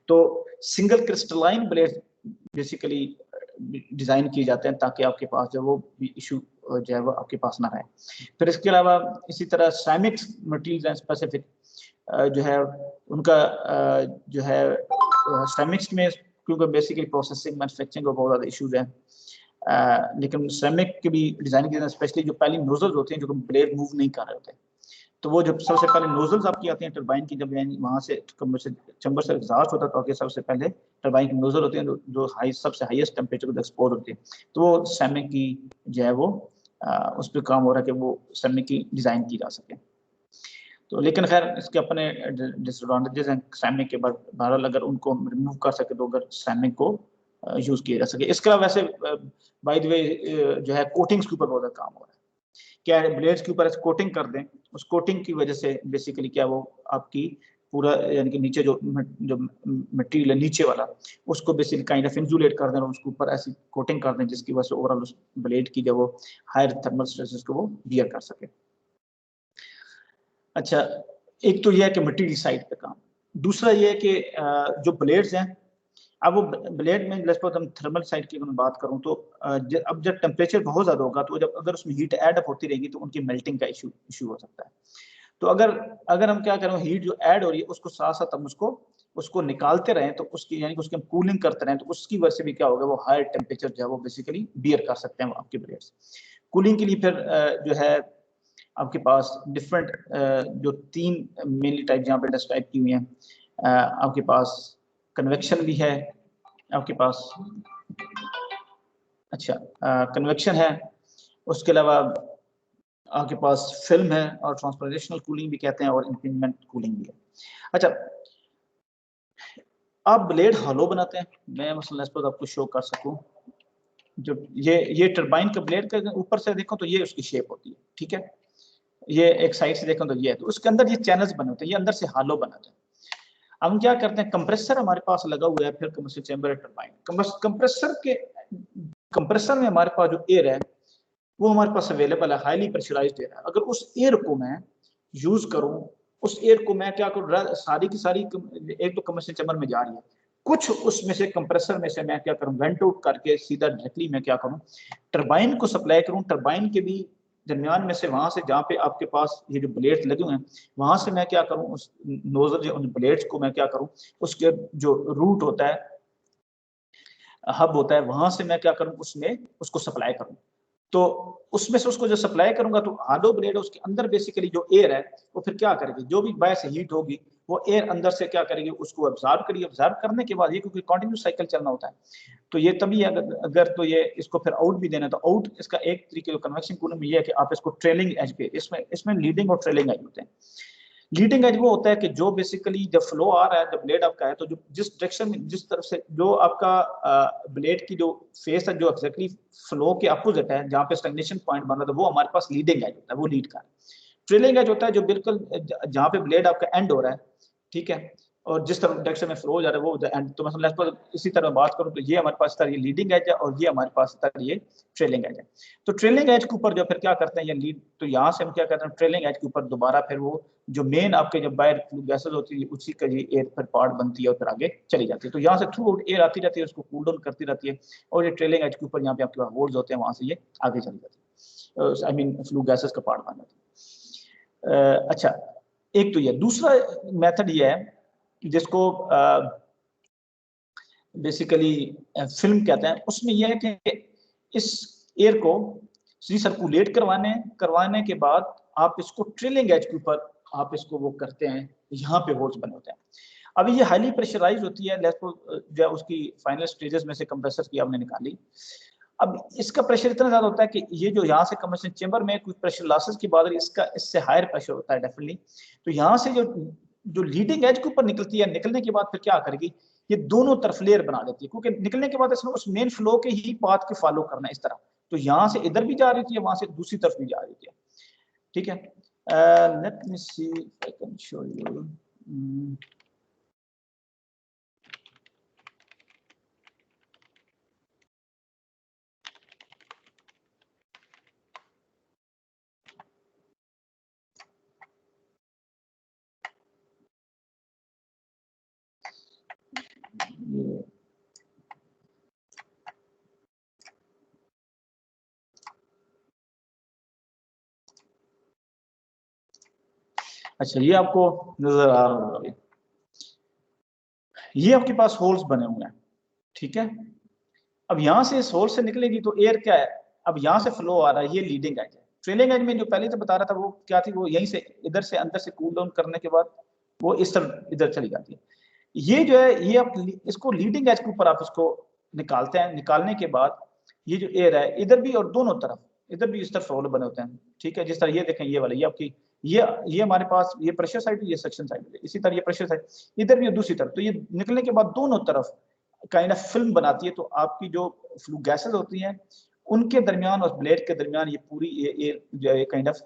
तो single crystalline blade basically design किए जाते हैं ताकि आपके पास जो वो इशू जो है वो आपके पास ना रहे। फिर इसके अलावा इसी तरह सिरेमिक्स मटेरियल्स हैं स्पेसिफिक जो है उनका जो है सिरेमिक्स में क्योंकि बेसिकली प्रोसेसिंग मैन्युफैक्चरिंग का बहुत ज़्यादा इशूज़ हैं। लेकिन सिरेमिक के भी डिज़ाइन के स्पेशली जो पहली नोजल्स होते हैं जो ब्लेड मूव नहीं कर रहे होते, तो वो जब सबसे पहले नोजल्स आपकी आती हैं टरबाइन की, जब वहाँ से चैम्बर से एग्जॉस्ट होता है तो आगे सबसे पहले टरबाइन की नोजल होती है जो सबसे हाईएस्ट टेम्परेचर को एक्सपोज होती है, तो वो सिरेमिक की जो है वो उस पर काम हो रहा है कि वो सिरेमिक की डिज़ाइन की जा सके। तो लेकिन खैर इसके अपने डिसएडवांटेजेस हैं सिरेमिक के, बहरहाल अगर उनको रिमूव कर सके तो अगर सिरेमिक को यूज़ किया जा सके। इसके अलावा वैसे बाय द वे जो है कोटिंग्स के ऊपर बहुत ज़्यादा काम हो रहा है, क्या है ब्लेड्स के ऊपर कोटिंग कर दें, उस कोटिंग की वजह से बेसिकली क्या वो आपकी पूरा यानी कि नीचे जो मटेरियल है नीचे वाला उसको बेसिकली काइंड ऑफ इंसुलेट कर दें और उसके ऊपर ऐसी कोटिंग कर दें जिसकी वजह से ओवरऑल उस ब्लेड की जो वो हायर थर्मल स्ट्रेसेस को वो बियर कर सके। अच्छा, एक तो ये है कि मटेरियल साइड पे काम, दूसरा ये है कि जो ब्लेड्स हैं, अब वो ब्लेड में लेट्स सपोज हम थर्मल साइड की अगर मैं बात करूं तो अब जब टेम्परेचर बहुत ज़्यादा होगा तो जब अगर उसमें हीट ऐड अप होती रहेगी तो उनकी मेल्टिंग का इशू हो सकता है। तो अगर अगर हम क्या करें हीट जो ऐड हो रही है उसको साथ साथ हम उसको निकालते रहें तो उसकी यानी कि उसकी हम कूलिंग करते रहें तो उसकी वजह से भी क्या होगा वो हायर टेम्परेचर जो है वो बेसिकली बियर कर सकते हैं आपके ब्लेड्स। कूलिंग के लिए फिर जो है आपके पास डिफरेंट जो 3 मेनली टाइप जहाँ पे डिस्क्राइब की हुई हैं आपके पास कन्वेक्शन भी है आपके पास, अच्छा कन्वेक्शन है, उसके अलावा आपके पास फिल्म है और ट्रांसफॉर्मेशनल कूलिंग भी कहते हैं और इंपिंजमेंट कूलिंग भी है। अच्छा, आप ब्लेड हॉलो बनाते हैं, मैं मसलन सपोज आपको शो कर सकूं, जो ये टरबाइन का ब्लेड का ऊपर से देखो तो ये उसकी शेप होती है, ठीक है, ये एक साइड से देखो तो ये है, तो उसके अंदर ये चैनल्स बने होते हैं, ये अंदर से हॉलो बनाते हैं। अब हम क्या करते हैं, कंप्रेसर हमारे पास लगा हुआ है, फिर कंप्रेसर चैम्बर है टरबाइन, कंप्रेसर में हमारे पास जो एयर है वो हमारे पास अवेलेबल है, हाईली प्रेशराइज्ड एयर है। अगर उस एयर को मैं यूज करूं, उस एयर को मैं क्या करूं, सारी की सारी एक तो कंप्रेसर चैम्बर में जा रही है, कुछ उसमें से कंप्रेसर में से मैं क्या करूं वेंट आउट करके सीधा डायरेक्टली मैं क्या करूं टरबाइन को सप्लाई करूं, टरबाइन के भी दरमियान में से वहां से जहाँ पे आपके पास ये जो ब्लेड्स लगे हुए हैं वहां से मैं क्या करूं उस नोजल उन ब्लेड्स को मैं क्या करूं उसके जो रूट होता है हब होता है वहां से मैं क्या करूं उसमें उसको सप्लाई करूं, तो उसमें से उसको जो सप्लाई करूंगा तो हॉलो ब्लेड उसके अंदर बेसिकली जो एयर है वो फिर क्या करेगी, जो भी बाय से हीट होगी वो एयर अंदर से क्या करेगी उसको ऑब्जर्व करेगी, ऑब्जर्व करने के बाद ये क्योंकि कंटिन्यू साइकिल चलना होता है तो ये तभी अगर तो ये इसको फिर आउट भी देना, तो आउट इसका एक तरीके का कन्वेक्शन कूलिंग में ये है कि आप इसको ट्रेलिंग एज पे इसमें लीडिंग और ट्रेलिंग एज होते हैं। लीडिंग एज वो होता है कि जो बेसिकली जब फ्लो आ रहा है जब ब्लेड आपका है तो जो जिस डायरेक्शन में जिस तरफ से जो आपका ब्लेड की जो फेस है जो एक्जैक्टली फ्लो के अपोजिट है जहाँ पे स्टैग्नेशन पॉइंट बन रहा है वो हमारे पास लीडिंग एज होता है, वो लीड का है। ट्रेलिंग एज होता है जो बिल्कुल जहाँ पे ब्लेड आपका एंड हो रहा है, ठीक है, और जिस तरह डायरेक्शन में फ्लो जा रहा है वो एंड, तो मतलब इसी तरह बात करूँ तो ये हमारे पास ये लीडिंग एज है और ये हमारे पास ये ट्रेलिंग एज है। तो ट्रेलिंग एज के ऊपर जो फिर क्या करते हैं ये लीड, तो यहाँ से हम क्या करते हैं ट्रेलिंग एज के ऊपर दोबारा फिर वो जो मेन आपके जब बाहर गैसेज होती है उसी का ये एयर फिर पार्ट बनती है और फिर आगे चली जाती है, तो यहाँ से थ्रू आउट एयर आती रहती है उसको कूल डाउन करती रहती है और ये ट्रेलिंग एज के ऊपर यहाँ पे आपके पास होल्स होते हैं वहां से ये आगे चली जाती है, आई मीन फ्लू गैसेज का पार्ट बन जाती है। अच्छा, एक तो ये दूसरा मेथड ये है जिसको बेसिकली फिल्म कहते हैं, उसमें यह है कि इस एयर को रिसर्कुलेट करवाने के बाद आप इसको ट्रेलिंग एज के ऊपर आप इसको वो करते हैं, यहाँ पे होल्स बने होते हैं। अभी ये हाईली प्रेशराइज होती है, जो उसकी फाइनल स्टेजेस में से कंप्रेसर की आपने निकाली, अब इसका प्रेशर इतना ज्यादा होता है कि ये जो यहाँ से कंप्रेशन चेंबर में कुछ प्रेशर लॉसेस की बात है, इसका इससे हायर प्रेशर होता है डेफिनेटली, तो यहाँ से जो जो लीडिंग एज के ऊपर निकलती है, निकलने के बाद फिर क्या करेगी ये दोनों तरफ लेयर बना देती है, क्योंकि निकलने के बाद इसमें उस मेन फ्लो के ही पाथ के फॉलो करना है इस तरह, तो यहाँ से इधर भी जा रही थी वहां से दूसरी तरफ भी जा रही थी, ठीक है। Let me see if I can show you, अच्छा, ये आपको नजर आ रहा होगा, ये आपके पास होल्स बने हुए हैं, ठीक है। अब यहाँ से इस होल से निकलेगी तो एयर क्या है, अब यहाँ से फ्लो आ रहा है, ये लीडिंग एज है। ट्रेलिंग एज में जो पहले से बता रहा था वो क्या थी, वो यहीं से इधर से अंदर से कूल डाउन करने के बाद वो इस तरफ इधर चली जाती है। ये जो है, ये आप इसको लीडिंग एज के ऊपर आप इसको निकालते हैं, निकालने के बाद ये जो एयर है इधर भी और दोनों तरफ, इधर भी इस तरफ होल बने होते हैं, ठीक है। जिस तरह ये देखें, ये वाला, ये आपकी ये हमारे पास ये प्रेशर साइड, ये सक्शन साइड है, इसी तरह ये प्रेशर साइड इधर भी और दूसरी तरफ, तो ये निकलने के बाद दोनों तरफ काइंड ऑफ फिल्म बनाती है। तो आपकी जो फ्लू गैसेस होती हैं उनके दरमियान और ब्लेड के दरमियान ये पूरी ये जो है काइंड ऑफ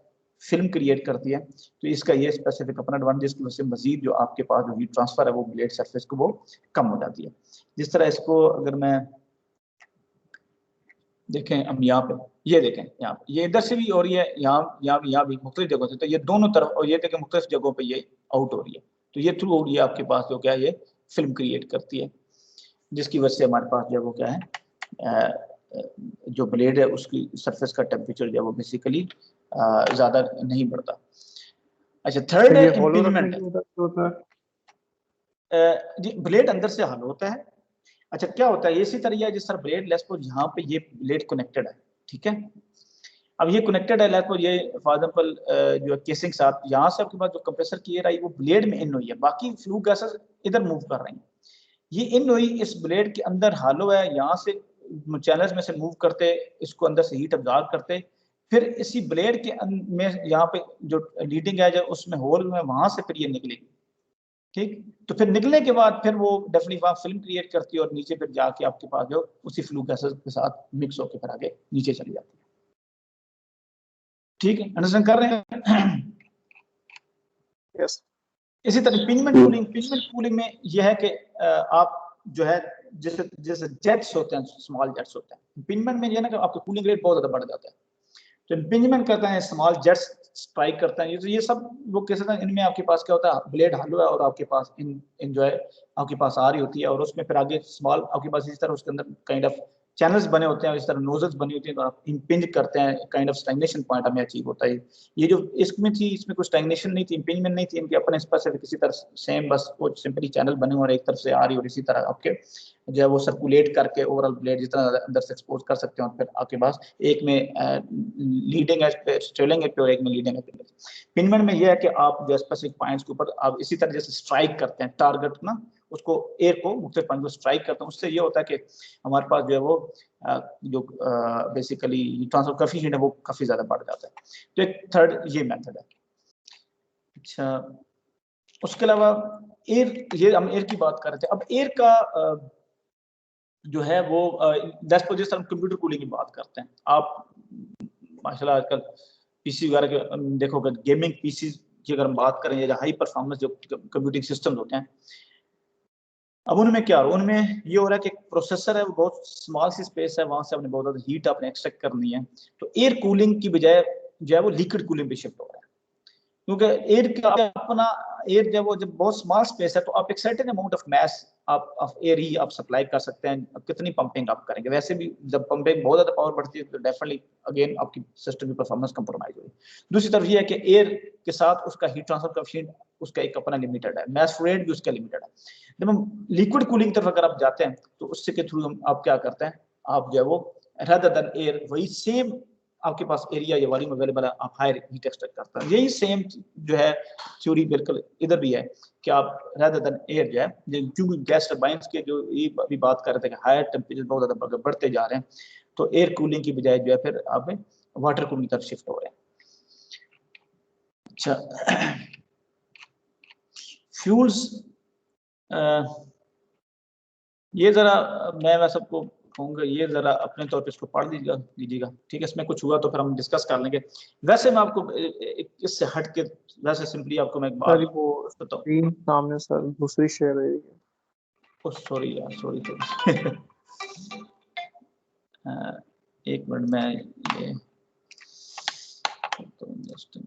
फिल्म क्रिएट करती है। तो इसका ये स्पेसिफिक अपना एडवांटेज की वजह से मजीद जो आपके पास जो हीट ट्रांसफर है वो ब्लेड सरफेस को वो कम हो जाती है। जिस तरह इसको अगर मैं देखें, हम यहाँ पे ये देखें, यहाँ पे ये इधर से भी हो रही है, यहाँ भी मुख्तलिफ जगहों से, तो ये दोनों तरफ, और ये देखें मुख्तलिफ जगहों पे ये आउट हो रही है। तो ये थ्रू ये आपके पास जो क्या है, ये फिल्म क्रिएट करती है, जिसकी वजह से हमारे पास जो है वो क्या है, जो ब्लेड है उसकी सरफेस का टेम्परेचर जो है वो बेसिकली ज़्यादा नहीं बढ़ता। अच्छा, थर्ड है ये हॉलो रखने इम्पिंजमेंट। की वजह से होता है। जी, ब्लेड अंदर से हल होता है। अच्छा, क्या होता है, इसी तरह है जिस तरह ब्लेड लेट्स सपोज यहाँ पे ये ब्लेड कनेक्टेड है, ठीक है। अब ये कनेक्टेड है, लेट्स सपोज ये फॉर एग्जांपल जो केसिंग साथ यहाँ से आपके पास जो कंप्रेसर की एयर आई वो ब्लेड में इन हुई है, बाकी फ्लू गैसेस इधर मूव कर रही हैं। ये इन हुई इस ब्लेड के अंदर हालो है, यहाँ से चैनल्स में से मूव करते, इसको अंदर से हीट अब्जॉर्ब करते, फिर इसी ब्लेड के में यहाँ पे जो लीडिंग एज है उसमें होल में, वहां से फिर ये निकलेगी, ठीक। तो फिर निकलने के बाद फिर वो डेफिनेटली वहां फिल्म क्रिएट करती है और नीचे फिर जाके आपके पास जो उसी फ्लू गैसेस के साथ मिक्स होकर फिर आगे नीचे चली जाती है, ठीक है। अंडरस्टैंड कर रहे हैं? यस। इसी तरह पिंजमेंट कूलिंग में यह है कि आप जो है जैसे जैसे जेट्स होते हैं, स्मॉल जेट्स होते हैं, पिंजमेंट में ये ना कि आपका कूलिंग रेट बहुत ज्यादा बढ़ जाता है, तो इम्पिंजमेंट करते हैं, स्मॉल जेट्स स्ट्राइक करते हैं, ये सब वो कैसे था, इनमें आपके पास क्या होता है, ब्लेड हालो है और आपके पास इन जो है आपके पास आ रही होती है, और उसमें फिर आगे स्मॉल आपके पास इस तरह उसके अंदर काइंड ऑफ चैनल्स बने होते हैं, इस तरह नोजल्स बनी होती हैं, तो आप इम्पिंज करते हैं, काइंड ऑफ स्टैग्नेशन पॉइंट हमें अचीव होता है। ये जो इसमें थी, इसमें कोई स्टैग्नेशन नहीं थी, इम्पिंजमेंट नहीं थी, इनके अपने स्पेसिफिक किसी तरह सेम, बस वो सिंपली चैनल बने हुए और एक तरफ से आ रही और इसी तरह आपके जो है वो सर्कुलेट करके ओवरऑल ब्लेड जितना अंदर से एक्सपोज कर सकते हैं, और फिर आपके पास एक में लीडिंग एज पे, ट्रेलिंग एज पे और एक में लीडिंग एज पे। पिनमेंट में यह है कि आप जो स्पेसिफिक पॉइंट्स के ऊपर आप इसी तरह जैसे स्ट्राइक करते हैं, टारगेट ना उसको एयर को मुख्तलिफ पॉइंट को स्ट्राइक करते हैं, उससे ये होता है कि हमारे पास जो है वो जो बेसिकली ट्रांसफर कोएफिशिएंट है वो काफी ज्यादा बढ़ जाता है। तो एक थर्ड ये मेथड है। अच्छा, उसके अलावा एयर, ये हम एयर की बात कर रहे थे, अब एयर का जो है वो जिस तरह कंप्यूटर कूलिंग की बात करते हैं, आप माशाल्लाह आजकल पीसी वगैरह के देखोगे, गेमिंग पीसी की अगर हम बात करें या हाई परफॉर्मेंस जो कंप्यूटिंग सिस्टम होते हैं, अब उनमें क्या हो, उनमें ये हो रहा है कि प्रोसेसर है वो बहुत स्मॉल सी स्पेस है, वहां से आपने बहुत ज्यादा हीट आपने एक्सट्रैक्ट करनी है, तो एयर कूलिंग की बजाय जो है वो लिक्विड कूलिंग पे शिफ्ट हो रहा है, क्योंकि एयर का अपना एयर जब वो जब बहुत स्मॉल स्पेस है तो आप एक सर्टेन अमाउंट ऑफ मैस आप एयर ही आप सप्लाई कर सकते हैं, अब कितनी पंपिंग आप करेंगे, वैसे भी जब पंपिंग बहुत ज्यादा पावर बढ़ती है तो डेफिनेटली अगेन आपकी सिस्टम की परफॉर्मेंस कंप्रोमाइज होगी। दूसरी तरफ ये है कि एयर के साथ उसका हीट ट्रांसफर कोएफिशिएंट उसका एक अपना लिमिटेड है, मैस फ्लो रेट भी उसका लिमिटेड है। जब हम लिक्विड कूलिंग तरफ अगर आप जाते हैं तो उससे के थ्रू हम आप क्या करते हैं, आप जो है वो रेदर देन एयर वही सेम आपके पास एरिया या वॉल्यूम अवेलेबल है, आप हायर हीट एक्सट्रैक्ट करते हैं। यही सेम जो है थ्योरी बिल्कुल इधर भी है कि आप रेदर देन एयर जो है, क्योंकि गैस टरबाइंस के जो ये अभी बात कर रहे थे कि हायर टेम्परेचर बहुत ज्यादा बढ़ते जा रहे हैं, तो एयर कूलिंग की बजाय जो है फिर आप वाटर कूलिंग की तरफ शिफ्ट हो रहे हैं। अच्छा, फ्यूल्स, ये जरा मैं सबको कहूँगा ये जरा अपने तौर पे इसको पढ़ लीजिएगा, ठीक है। इसमें कुछ हुआ तो फिर हम डिस्कस कर लेंगे। वैसे मैं आपको इससे हट के वैसे सिंपली आपको मैं एक सर बात वो बताऊँ। स्क्रीन सामने सर दूसरी शेयर है ये। सॉरी यार, सॉरी सॉरी। एक मिनट में ये तो जस्ट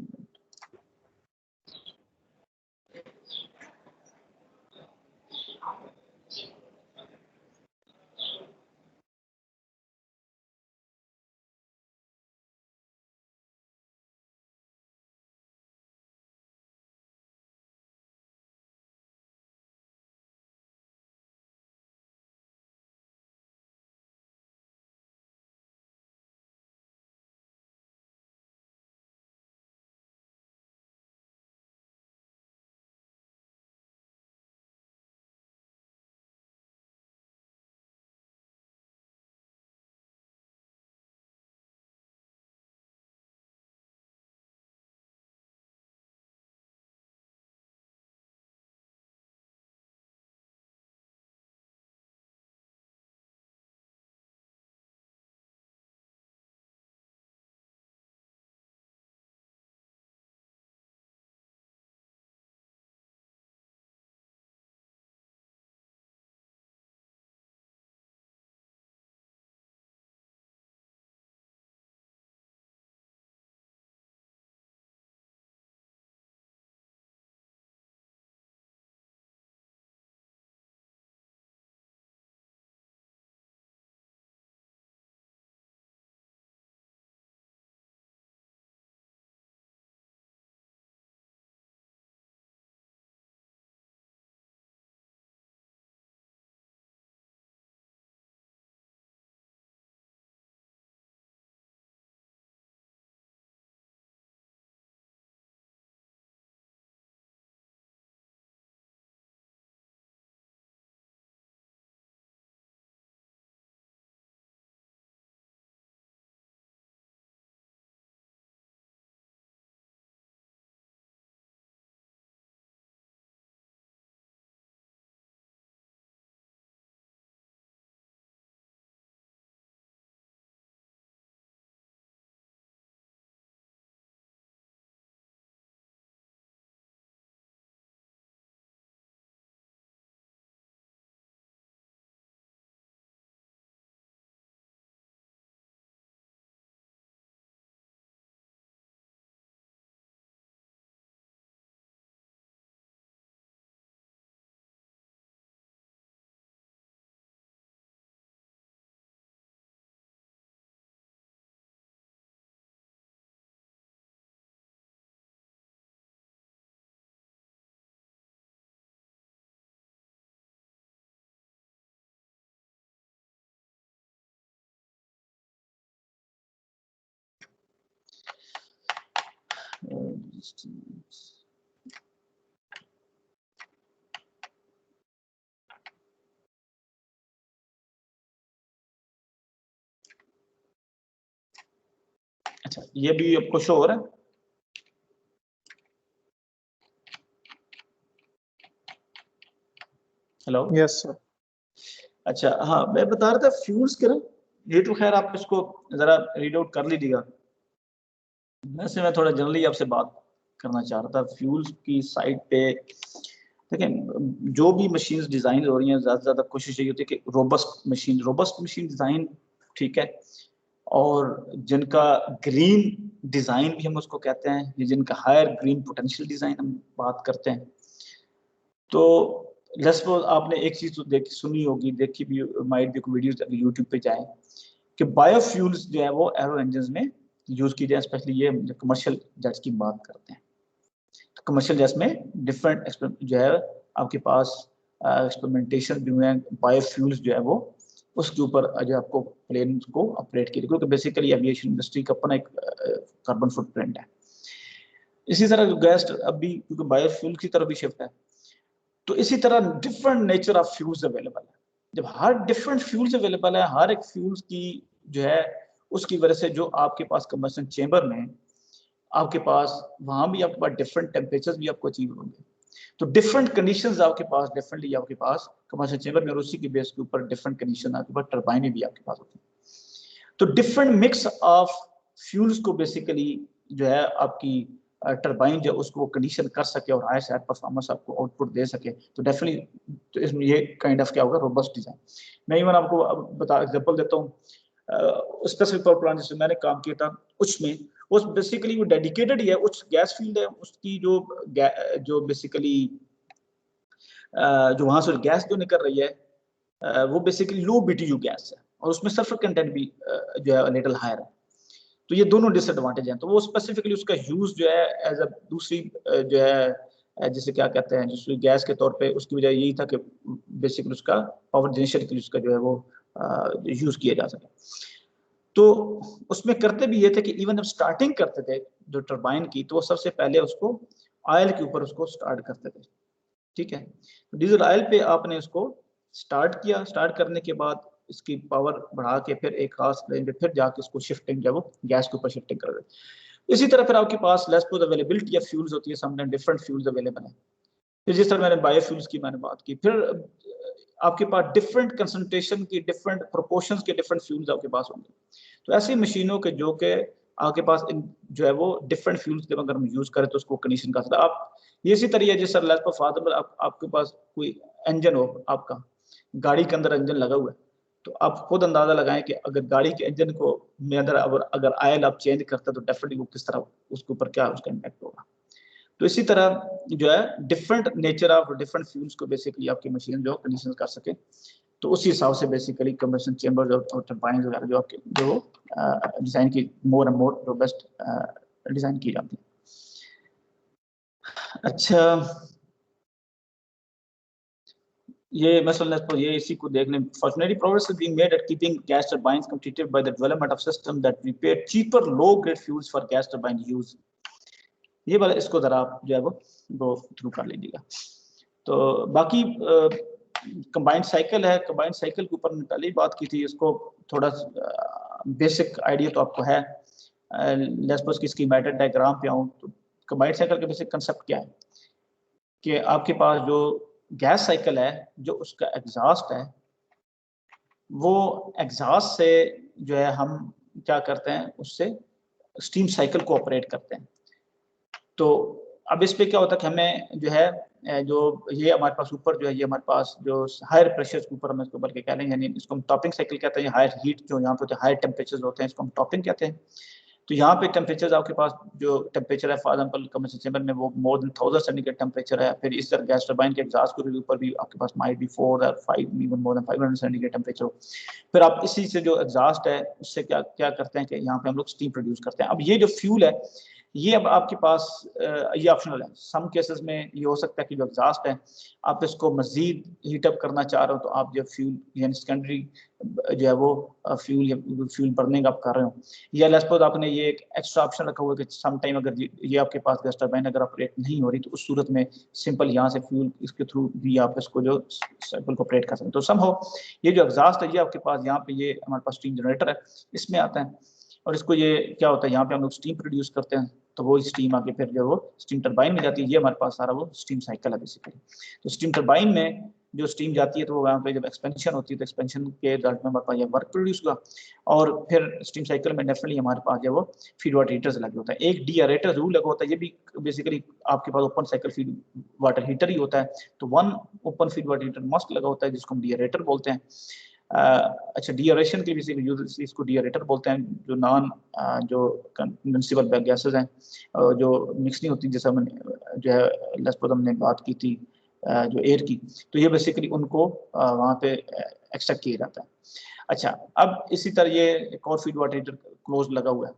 अच्छा, ये भी आपको शो हो रहा है? हेलो? Yes sir. अच्छा, हाँ, मैं बता रहा था फ्यूल्स के ना, ये तो खैर आप इसको जरा रीड आउट कर लीजिएगा। वैसे मैं थोड़ा जनरली आपसे बात करना चाह रहा था फ्यूल्स की साइड पे। देखिए, जो भी मशीन्स डिज़ाइन हो रही हैं, ज़्यादा से ज़्यादा कोशिश यही होती है कि रोबस्ट मशीन डिज़ाइन, ठीक है, और जिनका ग्रीन डिज़ाइन भी हम उसको कहते हैं, या जिनका हायर ग्रीन पोटेंशियल डिज़ाइन हम बात करते हैं। तो लेट्स सपोज आपने एक चीज़ तो देखी सुनी होगी, देखी भी माइट भी, कोई वीडियोस अगर यूट्यूब पे जाए कि बायोफ्यूल्स जो है वो एरो इंजन्स में यूज़ की जाए, स्पेशली ये कमर्शियल जेट्स की बात करते हैं। कमर्शियल जेट्स में डिफरेंट जो है आपके पास एक्सपेरिमेंटेशन जो है बायोफ्यूल्स जो है वो उसके ऊपर जो आपको प्लेन को ऑपरेट किया, क्योंकि बेसिकली एविएशन इंडस्ट्री का अपना एक कार्बन फुटप्रिंट है। इसी तरह गैस अभी क्योंकि बायोफ्यूल की तरफ भी शिफ्ट है, तो इसी तरह different nature of fuels available है। जब हर डिफरेंट फ्यूल्स अवेलेबल है, हर एक फ्यूल्स की जो है उसकी वजह से जो आपके पास कंबशन चेंबर में आपके पास वहां भी आपके पास डिफरेंट टेम्परेचर्स भी आपको अचीव होंगे। तो डिफरेंट कंडीशंस आपके पास डिफरेंटली आपके पास कंबशन चेंबर में, और उसी के बेस के ऊपर डिफरेंट कंडीशन आपके पास टरबाइन भी आपके पास होती है। तो डिफरेंट मिक्स ऑफ फ्यूल्स को बेसिकली जो है आपकी टरबाइन जो उसको कंडीशन कर सके और हाई साइड परफॉर्मेंस आपको आउटपुट दे सके, तो डेफिनेटली तो इसमें ये काइंड ऑफ क्या होगा, रोबस्ट डिजाइन। मैं इवन आपको बता एग्जांपल देता हूँ। स्पेसिफिक पावर प्लांट जिसमें मैंने काम किया था, उसमें वो बेसिकली वो डेडिकेटेड ही है, उस गैस फील्ड है उसकी जो बेसिकली जो वहां से गैस जो निकल रही है वो बेसिकली लो बीटीयू गैस है, और उसमें सल्फर कंटेंट भी जो है लिटिल हायर है। तो ये दोनों डिसएडवांटेज हैं। तो वो स्पेसिफिकली उसका यूज जो है एज अ दूसरी जो है जिसे क्या कहते हैं दूसरी गैस के तौर पे, उसकी वजह यही था कि बेसिकली उसका पावर जनरेशन के लिए उसका जो है वो यूज किया जा सके। तो उसमें करते भी ये थे कि इवन जब स्टार्टिंग करते थे जो टरबाइन की, तो वो सबसे पहले उसको ऑयल के ऊपर उसको स्टार्ट करते थे, ठीक है। तो डीजल ऑयल पे आपने उसको स्टार्ट किया, स्टार्ट करने के बाद इसकी पावर बढ़ा के फिर एक खास रेंज पे फिर जाके इसको शिफ्टिंग जो वो गैस के ऊपर शिफ्टिंग कर रहे हैं। इसी तरह फिर आपके पास लेस पोज अवेलेबिलिटी ऑफ फ्यूल्स होती है, समटाइम डिफरेंट फ्यूल्स अवेलेबल है। फिर जिस तरह मैंने बायोफ्यूल्स की मैंने बात की, फिर आपके पास डिफरेंट कंसंट्रेशन की डिफरेंट प्रोपोर्शंस के डिफरेंट फ्यूल्स आपके पास होंगे। तो ऐसी मशीनों के जो के आपके पास जो है वो डिफरेंट फ्यूल्स के अगर हम यूज करें तो उसको कंडीशन कर सकते हैं आप। ये इसी तरीके जिस सर लेट्स फॉर आपके पास कोई इंजन हो, आपका गाड़ी के अंदर इंजन लगा हुआ है, तो आप खुद अंदाजा लगाएं कि अगर गाड़ी के इंजन को में अगर ऑयल आप चेंज करते हैं तो डेफिनेटली वो किस तरह उसके ऊपर क्या उसका इम्पैक्ट होगा। तो इसी तरह जो है different nature of different fuels को बेसिकली आपकी मशीन जो कंडीशन कर सके, तो उसी हिसाब से बेसिकली कंबशन चेंबर और टरबाइन वगैरह जो आपके जो डिजाइन की more and more robust design की जाती है। अच्छा, ये मसला ये इसी को देखने fortunately progress is being made at keeping gas turbines completed by the development of system that prepare cheaper low grade fuels for gas turbine use. ये वाला इसको जरा आप जो है वो गो थ्रू कर लीजिएगा। तो बाकी कंबाइंड साइकिल है, कंबाइंड साइकिल के ऊपर पहले ही बात की थी, इसको थोड़ा बेसिक आइडिया तो आपको है। लेट्स सपोज कि स्कीमेटिक डायग्राम पे आऊं तो कंबाइंड साइकिल का बेसिक कांसेप्ट क्या है कि आपके पास जो गैस साइकिल है, जो उसका एग्जॉस्ट है, वो एग्जॉस्ट से जो है हम क्या करते हैं, उससे स्टीम साइकिल को ऑपरेट करते हैं। तो अब इस पे क्या होता है कि हमें जो है जो ये हमारे पास ऊपर जो है ये हमारे पास जो हायर प्रेशर के ऊपर हम इसको बल्कि कह लेंगे, यानी इसको हम टॉपिंग साइकिल कहते हैं। हायर हीट जो यहाँ पे हायर टेम्परेचर होते हैं इसको हम टॉपिंग कहते हैं। तो यहाँ पे टेम्परेचर आपके पास जो टेम्परेचर है फॉर एग्जांपल कंबशन चेंबर में वो मोर देन 1000 सेंटीग्रेड टेम्परेचर है। फिर इस तरह गैस टरबाइन के एग्जॉस्ट के ऊपर भी आपके पास माइट बी 4 और 5 even more than 500 centigrade temperature. फिर आप इसी से जो एग्जॉस्ट है उससे क्या क्या करते हैं कि यहाँ पे हम लोग स्टीम प्रोड्यूस करते हैं। अब ये जो फ्यूल है ये अब आपके पास ये ऑप्शनल है। सम केसेस में ये हो सकता है कि जो एग्जॉस्ट है आप इसको मजीद हीटअप करना चाह रहे हो, तो आप जो फ्यूल यानी सेकेंडरी जो है वो फ्यूल भरने का आप कर रहे हो, या लेट्स सपोज आपने ये एक एक्स्ट्रा ऑप्शन रखा हुआ है कि सम टाइम अगर ये आपके पास गैस टरबाइन अगर ऑपरेट नहीं हो रही तो उस सूरत में सिंपल यहाँ से फ्यूल इसके थ्रू भी आप इसको जो साइकिल को ऑपरेट कर सकते हैं। तो सम हो ये जो एग्जॉस्ट है ये आपके पास यहाँ पे ये हमारे पास स्टीम जनरेटर है, इसमें आता है और इसको ये क्या होता है यहाँ पे हम लोग स्टीम प्रोड्यूस करते हैं, तो वो स्टीम आके फिर जो वो स्टीम टरबाइन में जाती है। ये हमारे पास सारा वो स्टीम साइकिल है बेसिकली। तो स्टीम टरबाइन में जो स्टीम जाती है तो वो यहाँ पे जब एक्सपेंशन होती है तो एक्सपेंशन के रिजल्ट में हमारे पास ये वर्क प्रोड्यूस हुआ, और फिर स्टीम साइकिल में डेफिनेटली हमारे पास जो वो फीड वाटर हीटर्स लगे होता है। एक डीएरेटर जरूर लगा होता है, ये भी बेसिकली आपके पास open cycle feed water heater ही होता है, तो one open feed water heater must लगा होता है जिसको हम डीएरेटर बोलते हैं। अच्छा, डीएरेशन के भी यूज इसको डीएरेटर बोलते हैं, जो नॉन जो कंडेंसेबल गैसेस हैं जो मिक्स नहीं होती, जैसे हमने जो है लेट्स हमने बात की थी जो एयर की, तो ये बेसिकली उनको वहाँ पे एक्सट्रैक्ट किया जाता है। अच्छा, अब इसी तरह ये एक और फीड वाटर हीटर क्लोज लगा हुआ है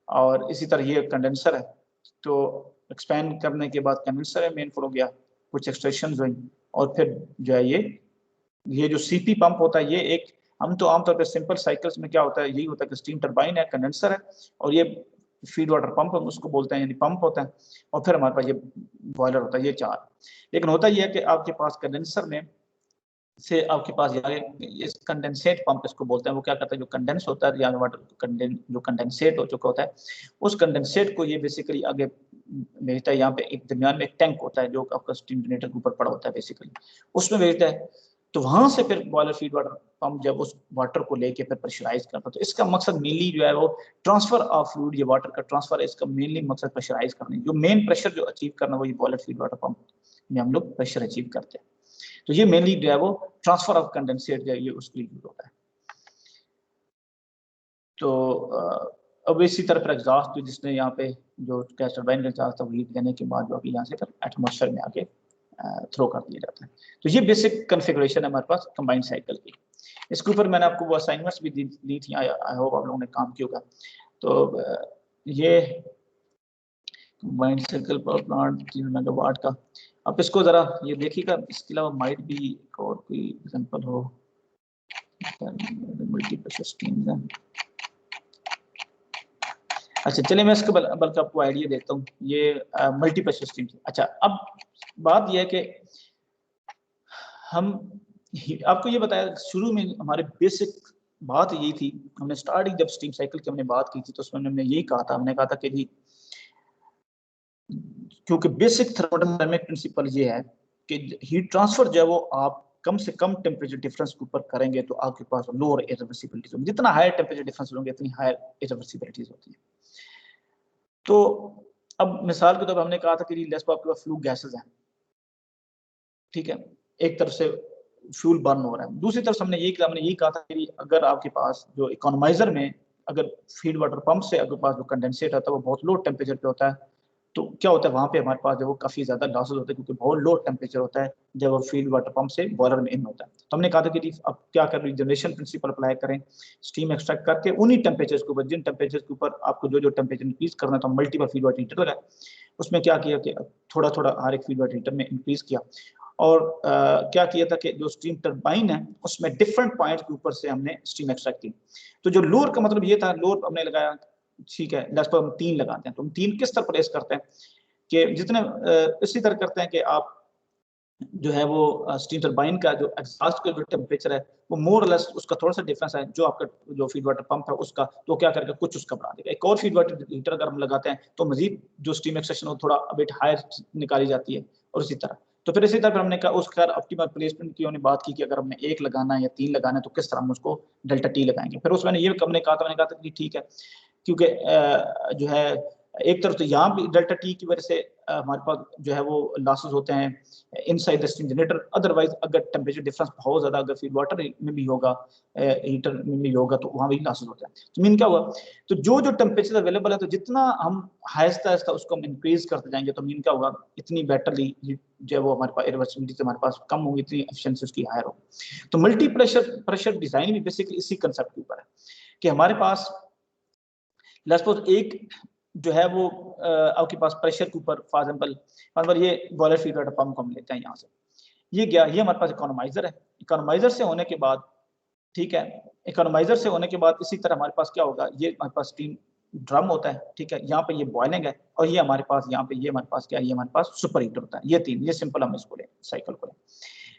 और इसी तरह ये कंडेंसर है, तो एक्सपैंड करने के बाद कंडेंसर है मेन फ्लो गया, कुछ एक्सट्रैक्शन हुई और फिर जो है ये जो सीपी पंप होता है, ये एक हम तो आमतौर पर सिंपल साइकिल्स में क्या होता है यही होता है कि स्टीम टरबाइन है, कंडेंसर है और ये फीड वाटर पंप हम उसको बोलते हैं, यानी पंप होता है, और फिर हमारे पास ये बॉयलर होता है, ये चार। लेकिन होता यह है कि आपके पास कंडेंसर में से आपके पास इस कंडेंसेट पंप इसको बोलते हैं, वो क्या करता है जो कंडेंस होता है या वाटर जो कंडेंसेट हो चुका होता है उस कंडेंसेट को ये बेसिकली आगे भेजता है। यहाँ पे एक दरमियान में एक टैंक होता है जो आपका स्टीम जनरेटर के ऊपर पड़ा होता है बेसिकली, उसमें भेजता है, तो वहां से फिर बॉयलर फीड वाटर पंप जब उस वाटर को लेके फिर प्रेशराइज करता है। तो इसका मकसद मेनली जो है वो ट्रांसफर ऑफ फ्लूइड, ये वाटर का ट्रांसफर है, इसका मेनली मकसद प्रेशराइज करना है, जो मेन प्रेशर जो अचीव करना वो ये बॉयलर फीड वाटर पंप में हम लोग प्रेशर अचीव करते हैं। तो ये मेनली जो है वो ट्रांसफर ऑफ कंडेंसेट जो है ये उसके लिए यूज होता है। तो अब इसी तरह पर एग्जॉस्ट जिसने यहाँ पे जो गैस टरबाइन का एग्जॉस्ट था वो हीट देने के बाद जो अभी यहाँ से फिर एटमॉस्फेयर में आके थ्रो कर दिया जाता है। तो ये बेसिक कॉन्फ़िगरेशन है हमारे पास कंबाइंड साइकिल की। इसके ऊपर मैंने आपको वो असाइनमेंट्स भी दी थी, आई होप आप लोगों ने काम किया होगा। तो ये combined cycle power plant 3 megawatt का, आप इसको जरा ये देखिएगा, इसके अलावा माइट भी और कोई एग्जांपल हो, मल्टी प्रेशर स्टीम है। अच्छा चलिए मैं इसके बल्कि आपको आइडिया देता हूँ, ये मल्टी प्रेशर स्टीम। अच्छा, अब बात यह है कि हम आपको ये बताया शुरू में हमारे बेसिक बात यही थी, हमने स्टार्टिंग जब स्टीम साइकिल की हमने बात की थी तो उसमें हमने यही कहा था, हमने कहा था कि जी क्योंकि बेसिक थर्मोडायनामिक प्रिंसिपल ये है कि हीट ट्रांसफर जो है वो आप कम से कम टेम्परेचर डिफरेंस के ऊपर करेंगे तो आपके पास लोअर इरिवर्सिबिलिटीज होगी, जितना हायर टेम्परेचर डिफरेंस होंगे इतनी हायर इरिवर्सिबिलिटीज होती है। तो अब मिसाल के तौर पर हमने कहा था कि लेट्स सपोज आपके पास फ्लू गैसेस हैं, ठीक है, एक तरफ से फ्यूल बर्न हो रहा है, दूसरी तरफ हमने यही कहा था कि अगर आपके पास जो इकोनोमाइजर में अगर फीड वाटर पंप से अगर पास जो कंडेंसेट होता है वो बहुत लो टेम्परेचर पे होता है, तो क्या होता है वहाँ पे हमारे पास जो वो काफ़ी ज़्यादा लॉसेज होते हैं क्योंकि बहुत लो टेम्परेचर होता है जब वो फील्ड वाटर पंप से बॉयलर में इन होता है। तो हमने कहा था कि अब क्या करें, जनरेशन प्रिंसिपल अप्लाई करें, स्टीम एक्सट्रैक्ट करके उन्हीं टेम्परेचर के ऊपर, जिन टेम्परेचर के ऊपर आपको जो टेम्परेचर इंक्रीज करना है, तो मल्टीपल फीड वाटर हीटर लगाए, उसमें क्या किया कि थोड़ा थोड़ा हर एक फीड वाटर हीटर में इंक्रीज किया और क्या किया था कि जो स्टीम टरबाइन है उसमें डिफरेंट पॉइंट्स के ऊपर से हमने स्टीम एक्सट्रैक्ट की। तो जो लोअर का मतलब ये था, लोअर हमने लगाया, ठीक है, लेट्स सपोज हम 3 लगाते हैं, तो हम 3 किस तरह प्लेस करते हैं कि जितने इसी तरह करते हैं कि आप जो है वो स्टीम टरबाइन का जो एग्जॉस्ट का जो टेम्परेचर है वो मोर लेस उसका थोड़ा सा डिफरेंस है जो आपका जो फीड वाटर पंप है उसका, तो क्या करके कुछ उसका बढ़ा देगा। एक और फीड वाटर हीटर अगर हम लगाते हैं तो मजीद जो स्टीम एक्सट्रैक्शन हो थोड़ा बिट हायर निकाली जाती है, और इसी तरह। तो फिर इसी तरह हमने कहा उसका ऑप्टिमल प्लेसमेंट की हमने बात की कि अगर हमने 1 लगाना है या 3 लगाना है तो किस तरह हम उसको डेल्टा टी लगाएंगे। फिर उसमें ये हमने कहा था कि ठीक है, क्योंकि जो है एक तरफ तो यहाँ भी डेल्टा टी की वजह से हमारे पास जो है वो लॉसेस होते हैं inside the steam generator, otherwise अगर टेम्परेचर डिफरेंस बहुत ज्यादा अगर फीड वाटर में भी होगा हीटर में भी होगा तो वहाँ भी लॉसेस होते हैं। तो मीन क्या हुआ, तो जो जो टेम्परेचर अवेलेबल है तो जितना हम आहिस्ता आहिस्ता उसको हम इंक्रीज करते जाएंगे तो मीन क्या होगा, इतनी बेटरली जो है वो हमारे पास इरिवर्सिबिलिटी हमारे पास कम होगी, इतनी एफिशिएंसी उसकी हायर होगी। तो मल्टी प्रेशर डिजाइन भी बेसिकली इसी कंसेप्ट के ऊपर है कि हमारे पास लेट्स सपोज एक जो है वो आपके पास प्रेशर के ऊपर फॉर एग्जाम्पल ये बॉयलर फीड वाटर पंप हम लेते हैं यहाँ से, ये गया, ये हमारे पास इकोनोमाइजर है। इकोनोमाइजर से होने के बाद, ठीक है, इकोनोमाइजर से होने के बाद इसी तरह हमारे पास क्या होगा, ये हमारे पास स्टीम ड्रम होता है, ठीक है, यहाँ पे ये बॉइलिंग है, और ये हमारे पास यहाँ पे ये हमारे पास क्या है, ये हमारे पास सुपर हीटर होता है। ये तीन, ये सिंपल हम इसको लें, साइकिल को लें,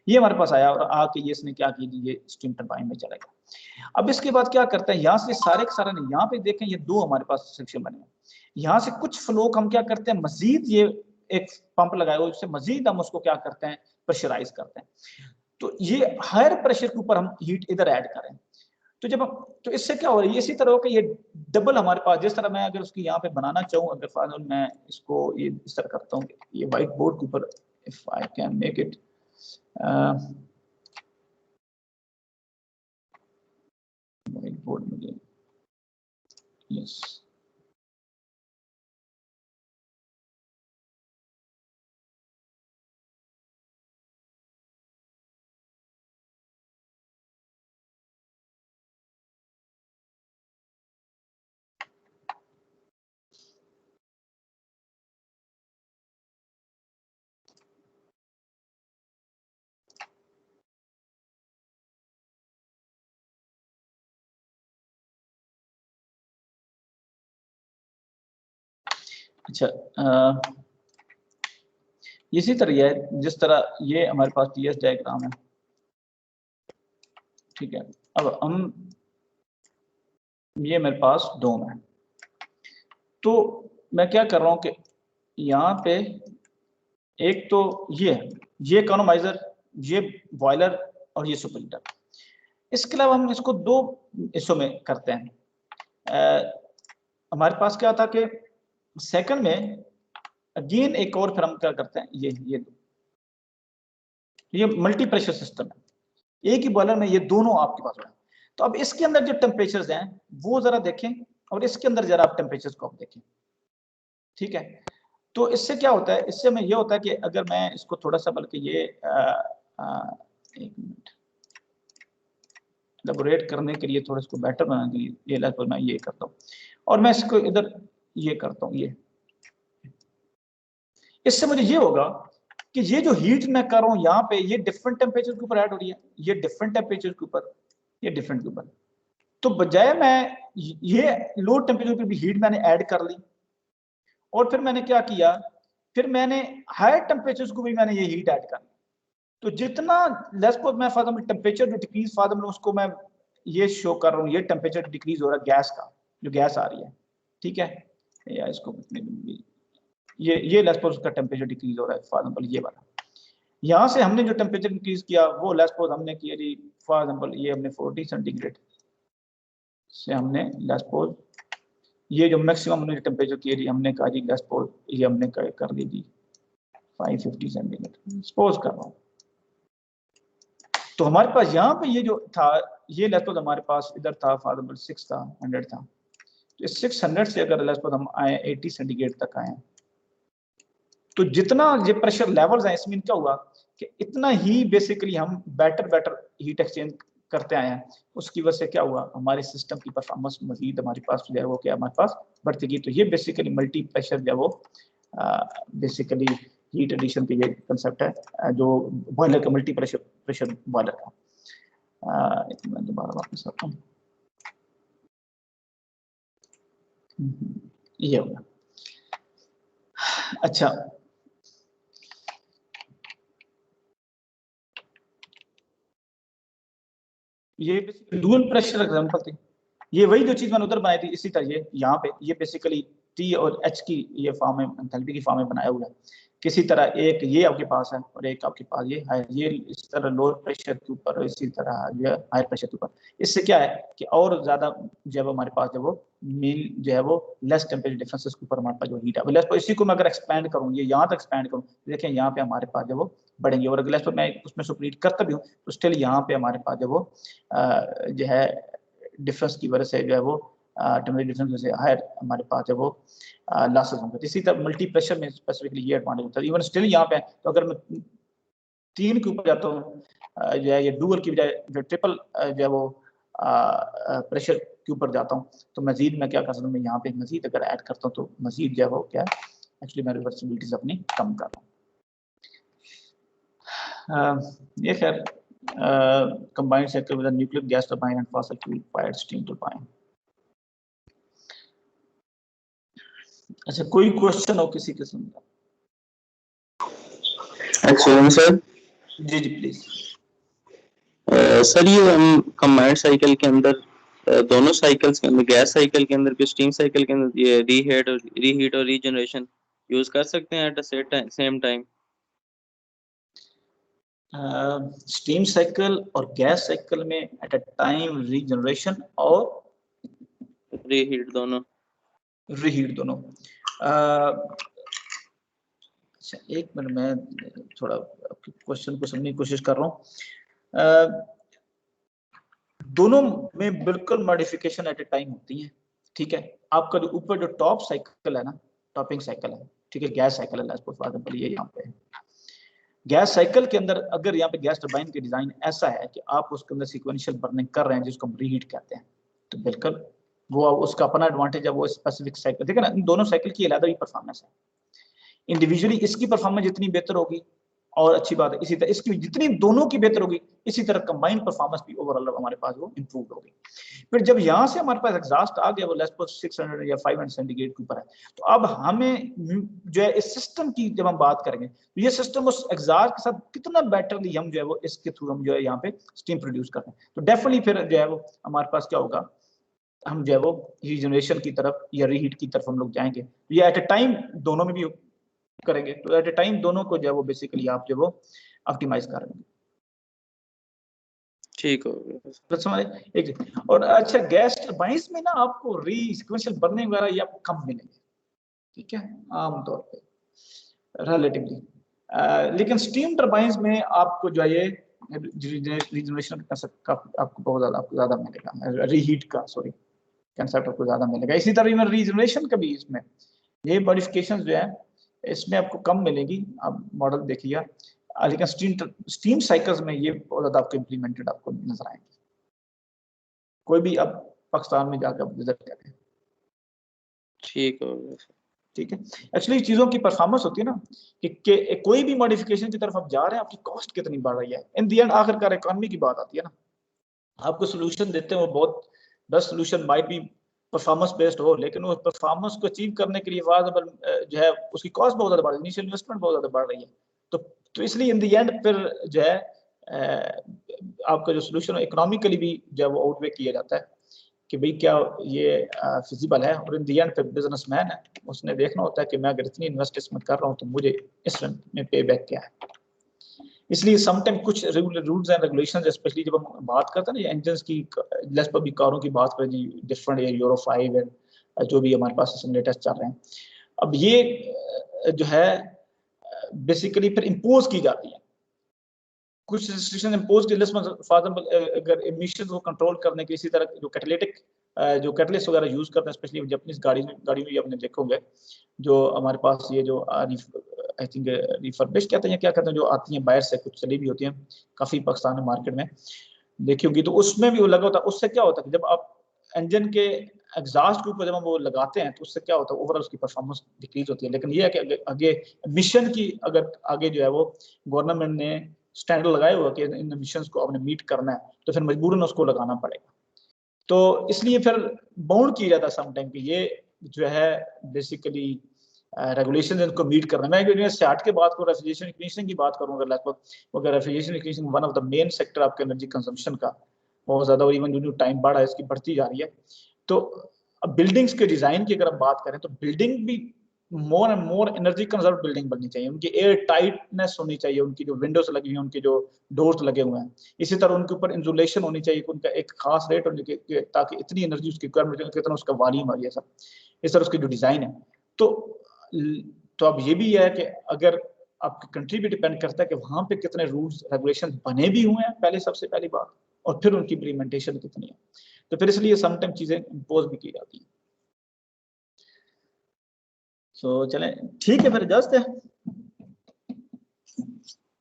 ये हमारे पास आया और आके ये इसने क्या की, ये स्टीम टरबाइन में चला गया। अब इसके बाद क्या करते हैं, यहाँ से सारे के सारे, यहाँ पे देखें ये दो हमारे पास सेक्शन बने हैं, यहाँ से कुछ फ्लो हम क्या करते हैं, मजीद ये एक पंप लगाए हुए, उससे मजीद हम उसको क्या करते हैं, प्रेशराइज करते हैं। तो ये हायर प्रेशर के ऊपर हम हीट इधर ऐड करें, तो जब तो इससे क्या हो रहा है, इसी तरह का ये डबल हमारे पास, जिस तरह मैं अगर उसकी यहाँ पे बनाना चाहूँ, अगर फाइनल मैं इसको ये इस तरह करता हूँ, ये व्हाइट बोर्ड के ऊपर if I can make it white board मुझे, यस, अच्छा, इसी तरह है जिस तरह ये हमारे पास टीएस डायग्राम है, ठीक है। अब हम ये मेरे पास डोम है, तो मैं क्या कर रहा हूँ कि यहाँ पे एक तो ये इकोनोमाइजर, ये बॉयलर और ये सुपर हीटर। इसके अलावा हम इसको दो हिस्सों में करते हैं। हमारे पास क्या था कि सेकंड में अगेन एक और फिर हम क्या करते हैं, ये मल्टी प्रेशर सिस्टम है, एक ही बॉयलर में ये दोनों आपके पास है। तो अब इसके अंदर जो टेम्परेचर्स हैं वो जरा देखें, और इसके अंदर जरा आप टेम्परेचर्स को आप देखें, ठीक है। तो इससे क्या होता है, इससे में ये होता है कि अगर मैं इसको थोड़ा सा, बल्कि ये एक मिनट एलेबोरेट करने के लिए, थोड़ा इसको बेटर बनाने के लिए, ये लगभग मैं ये करता हूँ, और मैं इसको इधर ये करता हूँ, ये इससे मुझे ये होगा कि ये जो हीट मैं कर रहा हूँ यहाँ पे, ये डिफरेंट टेम्परेचर के ऊपर ऐड हो रही है, ये डिफरेंट टेम्परेचर के ऊपर, ये डिफरेंट के ऊपर। तो बजाय मैं ये लो टेम्परेचर पे भी हीट मैंने ऐड कर ली, और फिर मैंने क्या किया, फिर मैंने हायर टेम्परेचर को भी मैंने ये हीट ऐड कर ली। तो जितना लेस को मैं फॉर एग्जांपल टेम्परेचर जो डिक्रीज फॉर एग्जांपल उसको मैं ये शो कर रहा हूँ, ये टेम्परेचर डिक्रीज हो रहा है गैस का, जो गैस आ रही है, ठीक है, या इसको ये लेस उसका टेम्परेचर डिक्रीज हो रहा है, फॉर एग्जांपल ये वाला। यहाँ से हमने जो टेम्परेचर इंक्रीज किया वो लेस हमने किया जी, फॉर एग्जांपल ये हमने 40 सेंटीग्रेड से हमने लेस ये जो मैक्सिमम हमने टेम्परेचर किया जी, हमने कहा जी लेस ये हमने कर दी जी 550 सेंटीग्रेड सपोज कर रहा हूँ। तो हमारे पास यहाँ पे ये जो था, ये लेस हमारे पास इधर था फॉर एग्जांपल 6 था, 100 था, तो 600 से अगर लेस हम आए 80 सेंटीग्रेड तक आए, तो जितना ये प्रेशर लेवल्स हैं, इसमें क्या हुआ कि इतना ही बेसिकली हम बेटर हीट एक्सचेंज करते आए हैं। उसकी वजह से क्या हुआ, हमारे सिस्टम की परफॉर्मेंस मजीद हमारे पास जो है वो क्या हमारे पास बढ़ती गई। तो ये बेसिकली मल्टी प्रेशर जो है वो बेसिकली हीट एडिशन की ये कंसेप्ट है, जो बॉयलर का मल्टी प्रेशर बॉयलर का। मैं दोबारा वापस आता हूँ, ये होगा। अच्छा, ये डुअल प्रेशर एग्जांपल थी, ये वही जो चीज मैंने उधर बनाई थी, इसी तरह ये यहाँ पे ये बेसिकली टी और एच की ये फॉर्म में, एंथैल्पी की फॉर्म में बनाया हुआ है। किसी तरह एक ये आपके पास है और एक आपके पास ये है, ये इस तरह लोअर प्रेशर के ऊपर, इसी तरह जो है हाई प्रेशर के ऊपर। इससे क्या है कि और ज्यादा जब हमारे पास जो वो मेन जो है वो लेस टेम्परेचर डिफरेंसेस के ऊपर हमारे पास जो हीट है, लेस इसी को मैं अगर एक्सपैंड करूँ, ये यहाँ तक एक्सपैंड करूँ, देखें यहाँ पे हमारे पास जो वो बढ़ेंगे, और अगर लेस मैं उसमें सुपरीट करता भी हूँ तो स्टिल यहाँ पे हमारे पास जो वो जो है डिफरेंस की वजह से जो है वो टेम्परेचर डिफरेंस से हायर हमारे पास है वो लॉसेस होंगे। इसी तरह मल्टी प्रेशर में स्पेसिफिकली ये एडवांटेज होता है। इवन स्टिल यहाँ पे तो अगर मैं 3 के ऊपर जाता हूँ जो है ये डुअल की बजाय जो ट्रिपल जो है वो प्रेशर के ऊपर जाता हूँ तो मजीद मैं क्या कर सकता हूँ, मैं यहाँ पे मजीद अगर ऐड करता हूँ तो मजीद जो है वो क्या एक्चुअली मैं रिवर्सिबिलिटीज अपनी कम कर रहा हूँ। ये खैर combined cycle with a nuclear gas turbine and fossil fuel fired steam turbine. अच्छा, कोई क्वेश्चन हो किसी किस्म का? अच्छा सर, जी जी प्लीज। सर ये हम कंबाइंड साइकिल के अंदर दोनों साइकिल्स के अंदर, गैस साइकिल के अंदर भी स्टीम साइकिल के अंदर ये रीहीट और रीजनरेशन यूज कर सकते हैं at the same time? Steam cycle और गैस साइकिल में एट अ टाइम रीजनरेशन और रीहीट दोनों अच्छा एक मिनट, मैं थोड़ा क्वेश्चन को समझने की कोशिश कर रहा हूँ। दोनों में बिल्कुल मॉडिफिकेशन एट ए टाइम होती है, ठीक है। आपका जो ऊपर जो टॉप साइकिल है ना, टॉपिंग साइकिल है, ठीक है, गैस साइकिल है, लेट्स फॉर एग्जांपल ये यहाँ पे गैस साइकिल के अंदर अगर यहाँ पे गैस टरबाइन की डिजाइन ऐसा है कि आप उसके अंदर सीक्वेंशियल बर्निंग कर रहे हैं जिसको हम रीहीट कहते हैं, तो बिल्कुल वो उसका अपना एडवांटेज है, वो स्पेसिफिक साइकिल, ठीक है ना। इन दोनों साइकिल की अलग ही परफॉर्मेंस है, इंडिविजुअली इसकी परफॉर्मेंस जितनी बेहतर होगी और अच्छी बात है, इसी तरह इसकी जितनी दोनों की बेहतर होगी इसी तरह कंबाइंड परफॉर्मेंस भी ओवरऑल हमारे पास वो इंप्रूव होगी। फिर जब यहाँ से हमारे पास एग्जॉस्ट आ गया, वो लेट्स सपोज 600 या 500 सेंटीग्रेड के ऊपर है, तो अब हमें जो है इस सिस्टम की जब हम बात करेंगे तो ये सिस्टम उस एग्जॉस्ट के साथ कितना बेटरली हम जो है वो इसके थ्रू हम जो है यहाँ पे स्टीम प्रोड्यूस कर रहे हैं, तो डेफिनेटली फिर जो है वो हमारे पास क्या होगा, हम जो है वो रीजनरेशन की तरफ या रीहीट की तरफ हम लोग जाएंगे। ये एट ए टाइम दोनों में भी करेंगे, तो एट ए टाइम दोनों को जो है वो बेसिकली आप जो वो ऑप्टिमाइज करेंगे। ठीक हो गया एक और अच्छा, गैस टरबाइंस में ना आपको सीक्वेंशियल बर्निंग वगैरह ये आपको कम मिलेंगे, ठीक है, आमतौर पे रिलेटिवली। लेकिन स्टीम टरबाइंस में आपको जो है ये रीजनरेशन का आपको बहुत ज्यादा मिलेगा, रीहीट का सॉरी कंसेप्ट आपको ज्यादा मिलेगा। इसी तरह में रीजनरेशन का भी इसमें ये मॉडिफिकेशन जो है इसमें आपको कम मिलेगी, आप मॉडल देखिए, लेकिन स्टीम साइकिल्स में ये बहुत ज्यादा आपको इम्प्लीमेंटेड आपको नजर आएंगे, कोई भी अब पाकिस्तान में जाकर विजिट करें। ठीक हो गया, ठीक है, एक्चुअली चीजों की परफॉर्मेंस होती है ना कि कोई भी मॉडिफिकेशन की तरफ आप जा रहे हैं, आपकी कॉस्ट कितनी बढ़ रही है, इन दी एंड आखिरकार इकोनॉमी की बात आती है ना। आपको सोल्यूशन देते हैं वो बहुत best solution might be performance based हो, लेकिन उस परफॉर्मेंस को अचीव करने के लिए जो है उसकी कॉस्ट बहुत ज्यादा बढ़ रही है, इनिशियल इन्वेस्टमेंट बहुत ज्यादा बढ़ रही है, तो इसलिए इन दी एंड फिर जो है आपका जो सोल्यूशन इकोनॉमिकली भी जो है वो आउटवे किया जाता है कि भाई क्या ये फिजिबल है, और इन दी एंड फिर बिजनेसमैन है, उसने देखना होता है कि मैं अगर इतनी इन्वेस्टमेंट कर रहा हूँ तो मुझे इस में पे बैक क्या है। इसलिए समटाइम कुछ रूल्स एंड रेगुलेशंस, स्पेशली जब हम बात करते हैं ना इंजन्स की, लेट्स भी कारों की बात करें जी, डिफरेंट यूरो 5 एंड जो भी हमारे पास लेटेस्ट चल रहे हैं, अब ये जो है बेसिकली फिर इम्पोज की जाती है, कुछ रिस्ट्रिक्शन इम्पोज की लिस्ट में, फॉर एग्जांपल अगर एमिशन को कंट्रोल करने के इसी तरह जो कैटलिस्ट वगैरह यूज करते हैं, स्पेशली जापानीज गाड़ी में आपने देखोगे जो हमारे पास ये जो आई थिंक रिफर्बिश कहते हैं, क्या कहते हैं, जो आती हैं बाहर से, कुछ चली भी होती हैं काफी पाकिस्तान में मार्केट में देखी होगी, तो उसमें भी वो लगा होता है। उससे क्या होता है कि जब आप इंजन के एग्जॉस्ट के ऊपर जब हम वो लगाते हैं तो उससे क्या होता है, ओवरऑल उसकी परफॉर्मेंस डिक्रीज होती है। लेकिन ये है कि आगे मिशन की अगर आगे जो है वो गवर्नमेंट ने स्टैंडर्ड लगाए हुआ कि इन मिशंस को आपने मीट करना है, तो फिर मजबूरन उसको लगाना पड़ेगा। तो इसलिए फिर बाउंड किया जाता है समटाइम कि ये जो है बेसिकली रेगुलेशन इनको मीट करना। मैं यूनिवर्सिटी हट के बात करूँ, रेफ्रिजरेशन इंक्रीजिंग की बात करूँ, अगर refrigeration increasing one of the main sector आपके एनर्जी कंजम्पशन का बहुत ज्यादा, और इवन जो टाइम बढ़ा है इसकी बढ़ती जा रही है। तो अब बिल्डिंग्स के डिजाइन की अगर हम बात करें तो बिल्डिंग भी more and more energy conserve building बननी चाहिए, उनकी एयर टाइटनेस होनी चाहिए, उनकी जो विंडोज लगी हुई हैं, उनके जो डोर्स लगे हुए हैं, इसी तरह उनके ऊपर इंसुलेशन होनी चाहिए, उनका एक खास रेट होनी चाहिए ताकि इतनी एनर्जी उसकी रिक्वायरमेंट कितना उसका वॉल्यूम आ गया सब, इस तरह उसकी जो डिजाइन है। तो अब ये भी है कि अगर आपकी कंट्री भी डिपेंड करता है कि वहां पे कितने रूल्स रेगुलेशन बने भी हुए हैं पहले, सबसे पहली बात, और फिर उनकी इम्प्लीमेंटेशन कितनी है, तो फिर इसलिए समटाइम चीजें इम्पोज भी की जाती हैं। सो चलें, ठीक है फिर इजाजत है।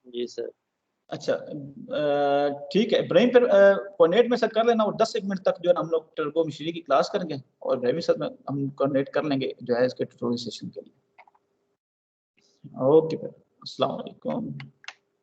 जी सर। अच्छा ठीक है इब्राहिम, फिर कोऑर्डिनेट में सर कर लेना, और 10 एक मिनट तक जो है ना हम लोग टर्बो मशीनरी की क्लास करेंगे, और इब्राहिम सर में हम कोऑर्डिनेट कर लेंगे जो है इसके ट्यूटोरियल सेशन के लिए। ओके फिर, अस्सलाम वालेकुम।